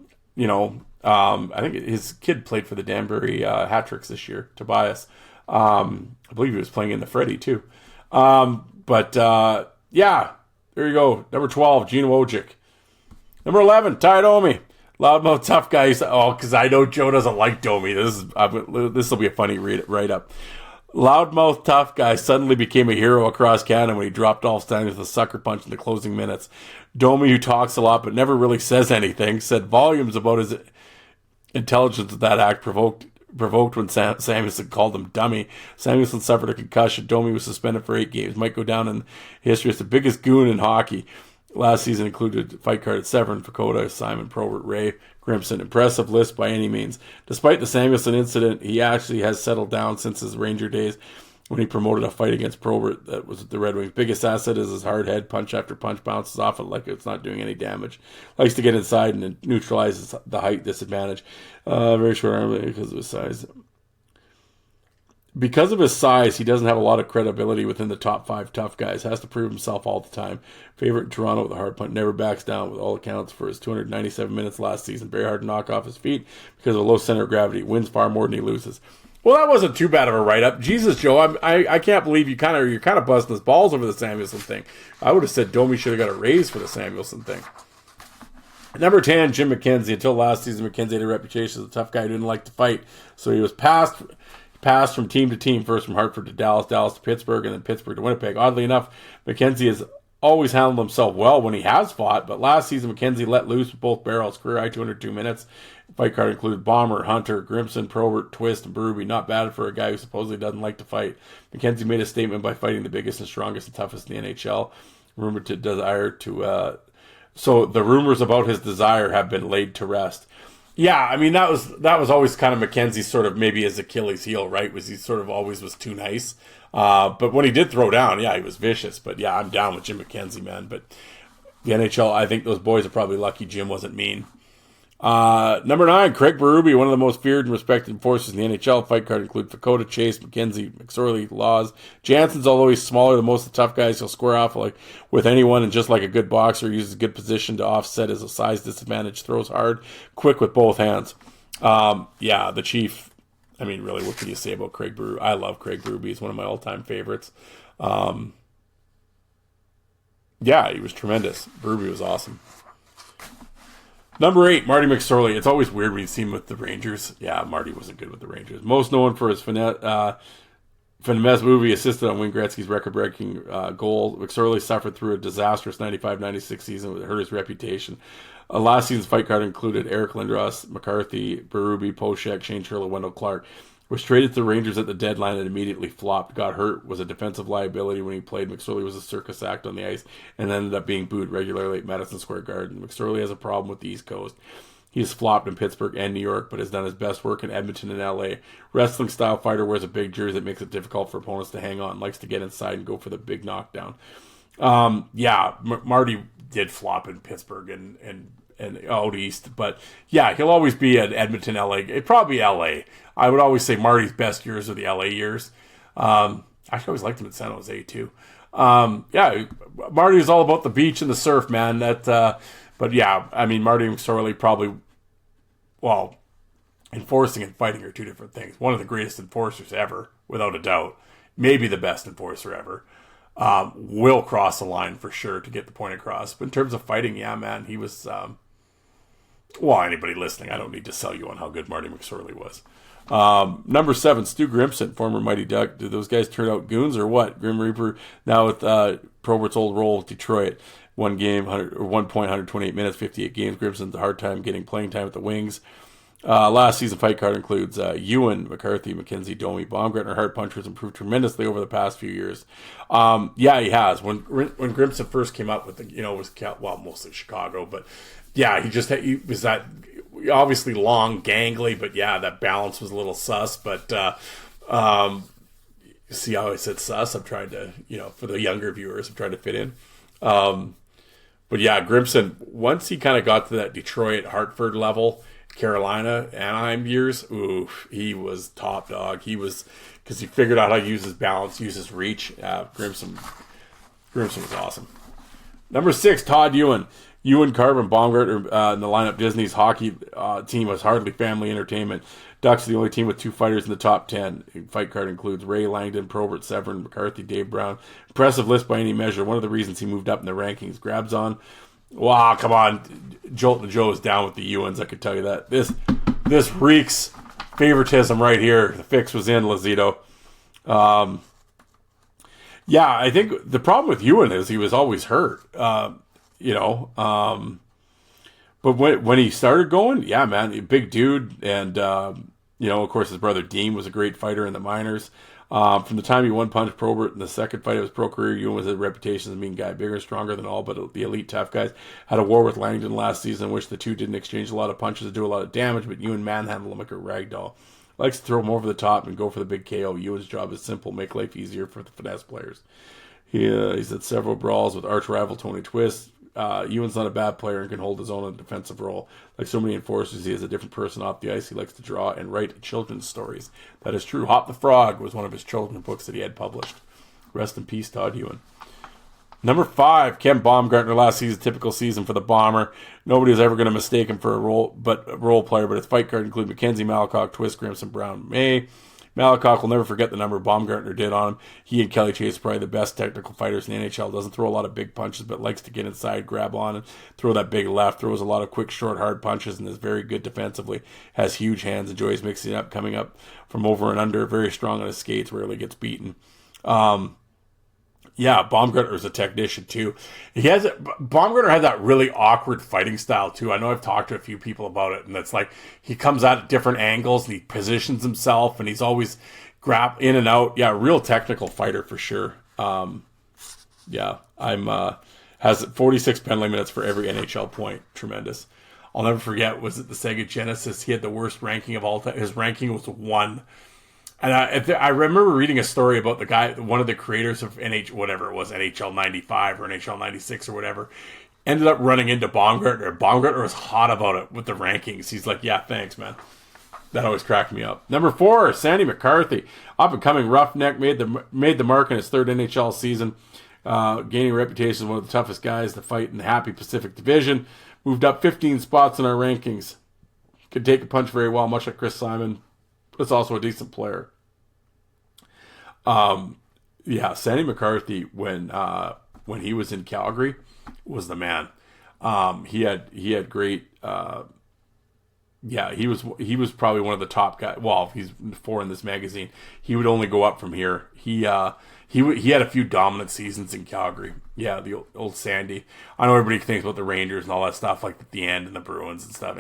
think his kid played for the Danbury Hat-Tricks this year, Tobias. I believe he was playing in the Freddie, too. Yeah, there you go. Number 12, Gino Ojic. Number 11, Ty Domi. Loudmouth tough guy. Because I know Joe doesn't like Domi. This will be a funny write-up. Loudmouth tough guy suddenly became a hero across Canada when he dropped Dolph Steiner with a sucker punch in the closing minutes. Domi, who talks a lot but never really says anything, said volumes about his intelligence at that act provoked when Samuelson called him dummy. Samuelson suffered a concussion. Domi was suspended for 8 games. Might go down in history as the biggest goon in hockey. Last season included fight card at Severn, Fakota, Simon, Probert, Ray, Grimson. Impressive list by any means. Despite the Samuelson incident, he actually has settled down since his Ranger days when he promoted a fight against Probert that was the Red Wings. Biggest asset is his hard head. Punch after punch bounces off it like it's not doing any damage. Likes to get inside and neutralizes the height disadvantage. Very short arm because of his size. Because of his size, he doesn't have a lot of credibility within the top 5 tough guys. Has to prove himself all the time. Favorite in Toronto with a hard punch. Never backs down with all accounts for his 297 minutes last season. Very hard to knock off his feet because of a low center of gravity. Wins far more than he loses. Well, that wasn't too bad of a write-up. Jesus, Joe, I can't believe you're kind of busting his balls over the Samuelson thing. I would have said Domi should have got a raise for the Samuelson thing. Number 10, Jim McKenzie. Until last season, McKenzie had a reputation as a tough guy who didn't like to fight. So he was passed from team to team, first from Hartford to Dallas, Dallas to Pittsburgh, and then Pittsburgh to Winnipeg. Oddly enough, McKenzie has always handled himself well when he has fought, but last season McKenzie let loose with both barrels. Career high 202 minutes. Fight card included Bomber, Hunter, Grimson, Probert, Twist, and Berube. Not bad for a guy who supposedly doesn't like to fight. McKenzie made a statement by fighting the biggest and strongest and toughest in the NHL. Rumored to desire to... So the rumors about his desire have been laid to rest. Yeah, I mean, that was always kind of Mackenzie's sort of maybe his Achilles heel, right? Was he sort of always was too nice. But when he did throw down, yeah, he was vicious. But yeah, I'm down with Jim McKenzie, man. But the NHL, I think those boys are probably lucky Jim wasn't mean. Number 9, Craig Berube, one of the most feared and respected enforcers in the NHL. Fight card include Fakota, Chase, McKenzie, McSorley, Laws. Jansen's, although he's smaller than most of the tough guys, he'll square off with anyone, and just like a good boxer, uses a good position to offset his size disadvantage. Throws hard, quick with both hands. Yeah, the Chief. I mean, really, what can you say about Craig Berube? I love Craig Berube. He's one of my all-time favorites. Yeah, he was tremendous. Berube was awesome. Number 8, Marty McSorley. It's always weird when you see him with the Rangers. Yeah, Marty wasn't good with the Rangers. Most known for his finesse movie, assisted on Wayne Gretzky's record-breaking goal. McSorley suffered through a disastrous 95-96 season that hurt his reputation. Last season's fight card included Eric Lindros, McCarthy, Berube, Poshek, Shane Turler, Wendell Clark. Was traded to the Rangers at the deadline and immediately flopped. Got hurt, was a defensive liability when he played. McSorley was a circus act on the ice and ended up being booed regularly at Madison Square Garden. McSorley has a problem with the East Coast. He has flopped in Pittsburgh and New York, but has done his best work in Edmonton and LA. Wrestling style fighter, wears a big jersey that makes it difficult for opponents to hang on. Likes to get inside and go for the big knockdown. Marty did flop in Pittsburgh and out east, but yeah, he'll always be at Edmonton, LA. It'd probably be LA. I would always say Marty's best years are the LA years. I always liked him in San Jose too. Marty is all about the beach and the surf, man. But yeah, I mean, Marty McSorley probably, enforcing and fighting are two different things. One of the greatest enforcers ever, without a doubt. Maybe the best enforcer ever. Will cross the line for sure to get the point across. But in terms of fighting, yeah, man, he was... anybody listening, I don't need to sell you on how good Marty McSorley was. Number 7, Stu Grimson, former Mighty Duck. Did those guys turn out goons or what? Grim Reaper now with Probert's old role with Detroit. 1 point, 128 minutes, 58 games. Grimson's a hard time getting playing time with the Wings. Last season fight card includes Ewan, McCarthy, McKenzie, Domi, Baumgartner. Hard punchers improved tremendously over the past few years. He has. When Grimson first came up with mostly Chicago, but yeah, he was that obviously long, gangly, but yeah, that balance was a little sus. But see how I said sus? I'm trying to, for the younger viewers, I'm trying to fit in. But yeah, Grimson, once he kind of got to that Detroit, Hartford level, Carolina, Anaheim years, he was top dog. He was, because he figured out how to use his balance, use his reach. Grimson was awesome. Number 6, Todd Ewan. Ewan, Carbon, Baumgartner in the lineup. Disney's hockey team was hardly family entertainment. Ducks are the only team with 2 fighters in the top 10. Fight card includes Ray Langdon, Probert, Severin, McCarthy, Dave Brown. Impressive list by any measure. One of the reasons he moved up in the rankings. Grabs on. Wow, come on. Jolt and Joe is down with the Ewans, I could tell you that. This reeks favoritism right here. The fix was in, Lazito. I think the problem with Ewan is he was always hurt. But when he started going, yeah, man, big dude. And, of course, his brother Dean was a great fighter in the minors. From the time he one-punched Probert in the second fight of his pro career, Ewan was a reputation as a mean guy, bigger and stronger than all but the elite tough guys. Had a war with Langdon last season in which the two didn't exchange a lot of punches to do a lot of damage, but Ewan manhandled him like a ragdoll. Likes to throw him over the top and go for the big KO. Ewan's job is simple, make life easier for the finesse players. He's had several brawls with arch rival Tony Twist. Ewan's not a bad player and can hold his own in a defensive role. Like so many enforcers, he is a different person off the ice. He likes to draw and write children's stories. That is true. Hop the Frog was one of his children's books that he had published. Rest in peace, Todd Ewan. Number 5, Ken Baumgartner. Last season, typical season for the Bomber. Nobody was ever going to mistake him for a role player, but his fight card include Mackenzie, Malakoff, Twist, Grimson, Brown, May. Malakoff will never forget the number Baumgartner did on him. He and Kelly Chase are probably the best technical fighters in the NHL. Doesn't throw a lot of big punches, but likes to get inside, grab on, and throw that big left. Throws a lot of quick, short, hard punches, and is very good defensively. Has huge hands, enjoys mixing up, coming up from over and under. Very strong on his skates, rarely gets beaten. Baumgartner is a technician too. Baumgartner has that really awkward fighting style too. I know I've talked to a few people about it, and it's like he comes out at different angles and he positions himself, and he's always grab in and out. Yeah, real technical fighter for sure. Has 46 penalty minutes for every NHL point. Tremendous. I'll never forget. Was it the Sega Genesis? He had the worst ranking of all time. His ranking was 1. And I remember reading a story about the guy, one of the creators of NHL 95 or NHL 96 or whatever, ended up running into Baumgartner. Baumgartner was hot about it with the rankings. He's like, yeah, thanks, man. That always cracked me up. Number 4, Sandy McCarthy. Up-and-coming roughneck, made the mark in his 3rd NHL season, gaining a reputation as one of the toughest guys to fight in the Happy Pacific Division. Moved up 15 spots in our rankings. Could take a punch very well, much like Chris Simon. It's also a decent player. Sandy McCarthy, when he was in Calgary, was the man. He had great. He was probably one of the top guys. Well, he's 4 in this magazine. He would only go up from here. He he had a few dominant seasons in Calgary. Yeah, the old Sandy. I know everybody thinks about the Rangers and all that stuff, like at the end and the Bruins and stuff.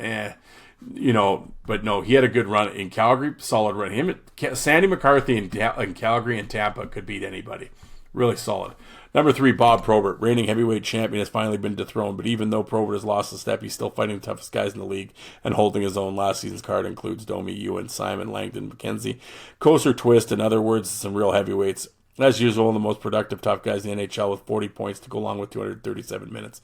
But no, he had a good run in Calgary, solid run. Sandy McCarthy in Calgary and Tampa could beat anybody. Really solid. Number 3, Bob Probert, reigning heavyweight champion, has finally been dethroned. But even though Probert has lost a step, he's still fighting the toughest guys in the league and holding his own. Last season's card includes Domi, Ewan, Simon, Langdon, McKenzie, Koser, Twist. In other words, some real heavyweights. As usual, the most productive tough guys in the NHL with 40 points to go along with 237 minutes.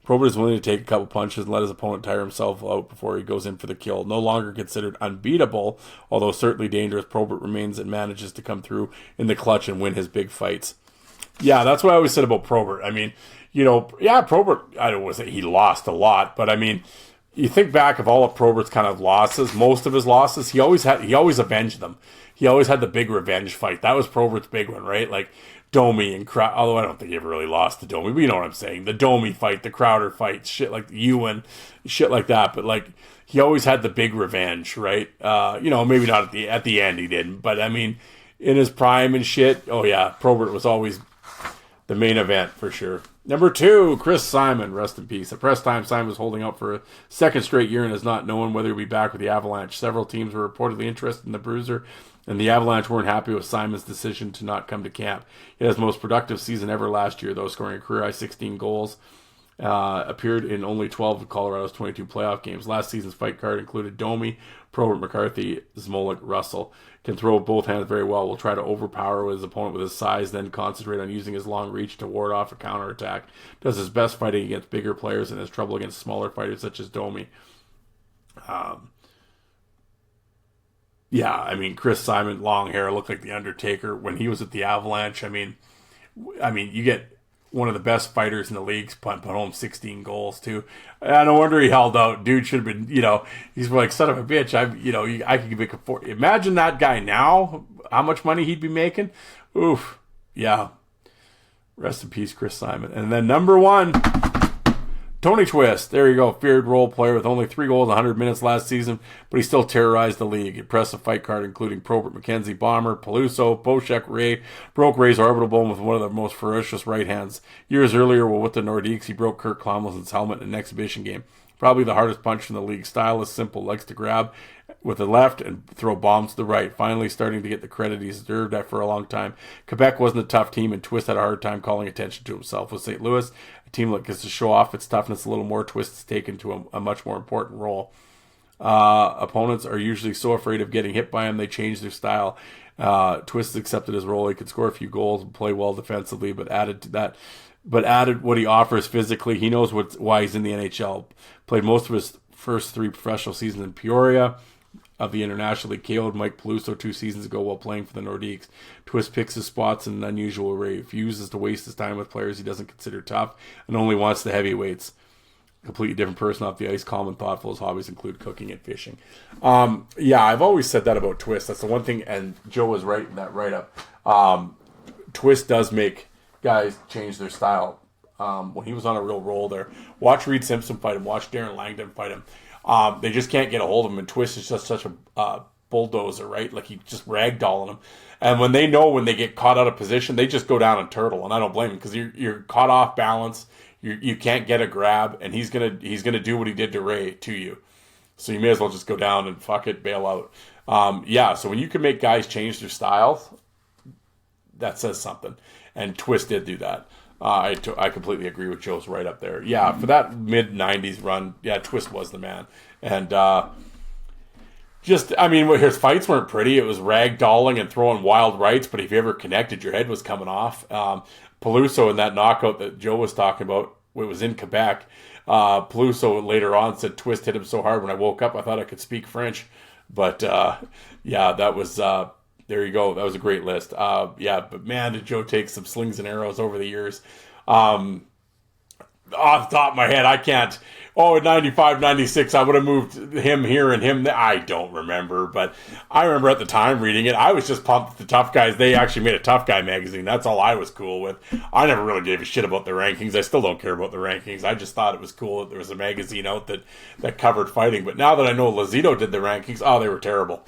Probert is willing to take a couple punches and let his opponent tire himself out before he goes in for the kill. No longer considered unbeatable, although certainly dangerous, Probert remains and manages to come through in the clutch and win his big fights. Yeah, that's what I always said about Probert. I mean, Probert, I don't want to say he lost a lot, but I mean, you think back of all of Probert's kind of losses, most of his losses, he always avenged them. He always had the big revenge fight. That was Probert's big one, right? Like Domi and Crowder, although I don't think he ever really lost to Domi, but you know what I'm saying. The Domi fight, the Crowder fight, shit like Ewan, shit like that. But like, he always had the big revenge, right? Maybe not at the end he didn't, but I mean, in his prime and shit, oh yeah, Probert was always the main event for sure. Number 2, Chris Simon, rest in peace. At press time, Simon was holding out for a second straight year and is not knowing whether he'll be back with the Avalanche. Several teams were reportedly interested in the Bruiser, and the Avalanche weren't happy with Simon's decision to not come to camp. He had his most productive season ever last year, though, scoring a career-high 16 goals. Appeared in only 12 of Colorado's 22 playoff games. Last season's fight card included Domi, Probert, McCarthy, Smolik, Russell. Can throw with both hands very well. Will try to overpower his opponent with his size, then concentrate on using his long reach to ward off a counterattack. Does his best fighting against bigger players and has trouble against smaller fighters such as Domi. Chris Simon, long hair, looked like the Undertaker when he was at the Avalanche. I mean, you get one of the best fighters in the league, put home 16 goals too. I no wonder he held out. Dude should have been, he's like, son of a bitch. I could make imagine that guy now, how much money he'd be making. Oof. Yeah. Rest in peace, Chris Simon. And then number 1, Tony Twist. There you go. Feared role player with only 3 goals in 100 minutes last season, but he still terrorized the league. Impressive fight card including Probert, McKenzie, Bomber, Peluso, Boshek, Ray. Broke Ray's orbital bone with one of the most ferocious right hands. Years earlier, with the Nordiques, he broke Kirk Clomlison's helmet in an exhibition game. Probably the hardest punch in the league. Style is simple. Likes to grab with the left and throw bombs to the right. Finally starting to get the credit he's deserved for a long time. Quebec wasn't a tough team, and Twist had a hard time calling attention to himself. With St. Louis, a team that gets to show off its toughness a little more, Twist is taken to a much more important role. Opponents are usually so afraid of getting hit by him, they change their style. Twist accepted his role. He could score a few goals and play well defensively, but added what he offers physically. He knows why he's in the NHL. Played most of his first 3 professional seasons in Peoria. Of the International League, KO'd Mike Peluso 2 seasons ago while playing for the Nordiques. Twist picks his spots in an unusual way. Refuses to waste his time with players he doesn't consider tough and only wants the heavyweights. Completely different person off the ice, calm and thoughtful. His hobbies include cooking and fishing. I've always said that about Twist. That's the one thing, and Joe was right in that write-up. Twist does make guys change their style. When he was on a real roll there, watch Reed Simpson fight him, watch Darren Langdon fight him. They just can't get a hold of him, and Twist is just such a bulldozer, right? Like, he just ragdolling them. And when they get caught out of position, they just go down and turtle, and I don't blame him, because you're caught off balance, you can't get a grab, and he's gonna do what he did to Ray to you. So you may as well just go down and fuck it, bail out. So when you can make guys change their styles, that says something. And Twist did do that. I completely agree with Joe's right up there. Yeah, for that mid-90s run, Twist was the man. And his fights weren't pretty. It was ragdolling and throwing wild rights, but if you ever connected, your head was coming off. Peluso in that knockout that Joe was talking about, it was in Quebec. Peluso later on said Twist hit him so hard when I woke up I thought I could speak French. But that was... there you go. That was a great list. But man, did Joe take some slings and arrows over the years. Off the top of my head, I can't. In 95, 96, I would have moved him here and him there. I don't remember, but I remember at the time reading it, I was just pumped with the Tough Guys. They actually made a Tough Guy magazine. That's all I was cool with. I never really gave a shit about the rankings. I still don't care about the rankings. I just thought it was cool that there was a magazine out that covered fighting. But now that I know Lazito did the rankings, they were terrible.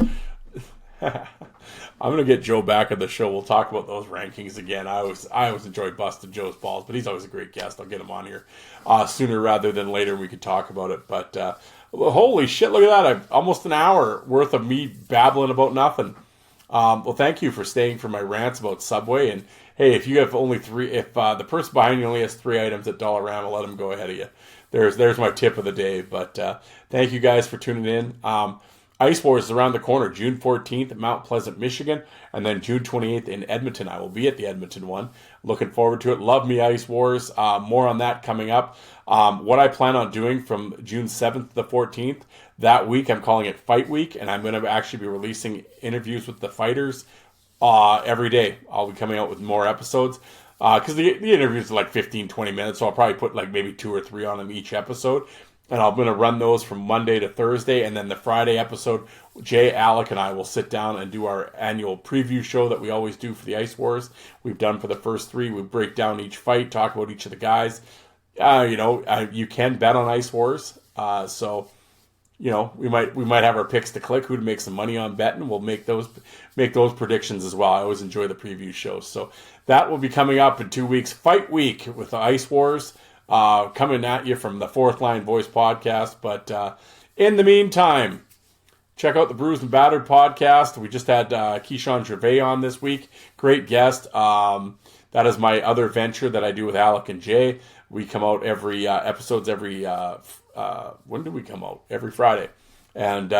I'm going to get Joe back on the show. We'll talk about those rankings again. I always enjoy busting Joe's balls, but he's always a great guest. I'll get him on here sooner rather than later. We could talk about it. But holy shit, look at that. I've almost an hour worth of me babbling about nothing. Well, thank you for staying for my rants about Subway. And hey, if you have only 3, if the person behind you only has 3 items at Dollarama, let them go ahead of you. There's my tip of the day. But thank you guys for tuning in. Ice Wars is around the corner, June 14th at Mount Pleasant, Michigan, and then June 28th in Edmonton. I will be at the Edmonton one. Looking forward to it. Love me Ice Wars. More on that coming up. What I plan on doing from June 7th to the 14th, that week I'm calling it Fight Week, and I'm going to actually be releasing interviews with the fighters every day. I'll be coming out with more episodes because the interviews are like 15, 20 minutes, so I'll probably put like maybe 2 or 3 on them each episode. And I'm going to run those from Monday to Thursday. And then the Friday episode, Jay, Alec, and I will sit down and do our annual preview show that we always do for the Ice Wars. We've done for the first 3. We break down each fight, talk about each of the guys. You can bet on Ice Wars. So, we might have our picks to click, who to make some money on betting. We'll make those predictions as well. I always enjoy the preview shows. So that will be coming up in 2 weeks. Fight Week with the Ice Wars. Coming at you from the Fourth Line Voice podcast. But in the meantime, check out the Bruised and Battered podcast. We just had Keyshawn Gervais on this week. Great guest. That is my other venture that I do with Alec and Jay. We come out every episodes every when do we come out? Every Friday. And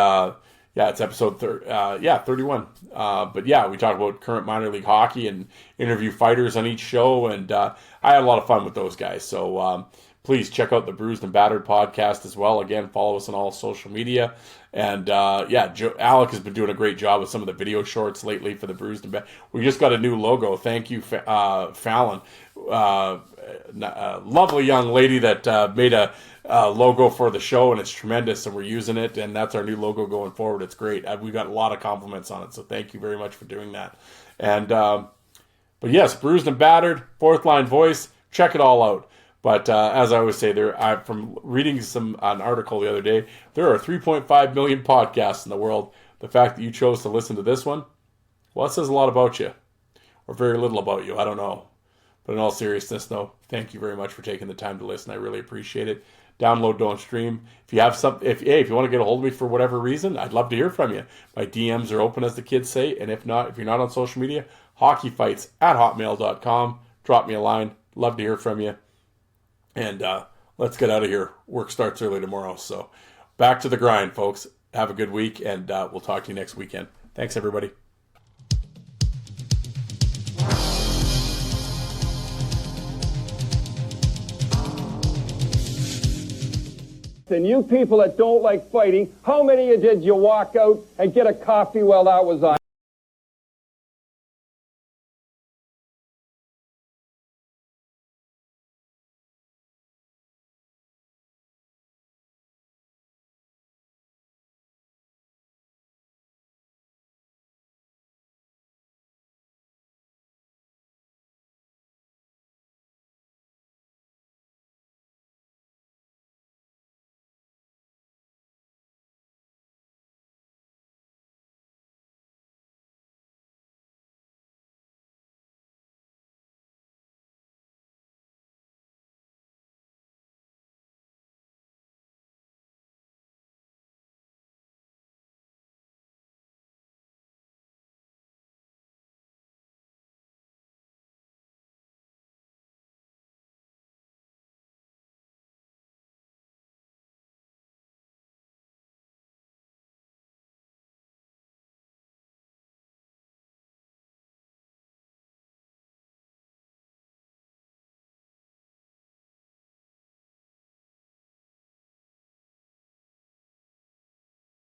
it's episode 31. But yeah, we talk about current minor league hockey and interview fighters on each show. And I had a lot of fun with those guys. So please check out the Bruised and Battered podcast as well. Again, follow us on all social media. And Alec has been doing a great job with some of the video shorts lately for the Bruised and Battered. We just got a new logo. Thank you, Fallon. Lovely young lady that made a logo for the show, and it's tremendous, and we're using it, and that's our new logo going forward. It's great. We got a lot of compliments on it, so thank you very much for doing that. And but yes, Bruised and Battered, Fourth Line Voice, check it all out. But as I always say, from reading an article the other day, there are 3.5 million podcasts in the world. The fact that you chose to listen to this one, well, it says a lot about you, or very little about you. I don't know. But in all seriousness, though, thank you very much for taking the time to listen. I really appreciate it. Download, don't stream. If you have if you want to get a hold of me for whatever reason, I'd love to hear from you. My DMs are open, as the kids say. And if you're not on social media, hockeyfights@hotmail.com. Drop me a line. Love to hear from you. And let's get out of here. Work starts early tomorrow. So back to the grind, folks. Have a good week, and we'll talk to you next weekend. Thanks, everybody. And you people that don't like fighting, how many of you did you walk out and get a coffee while that was on?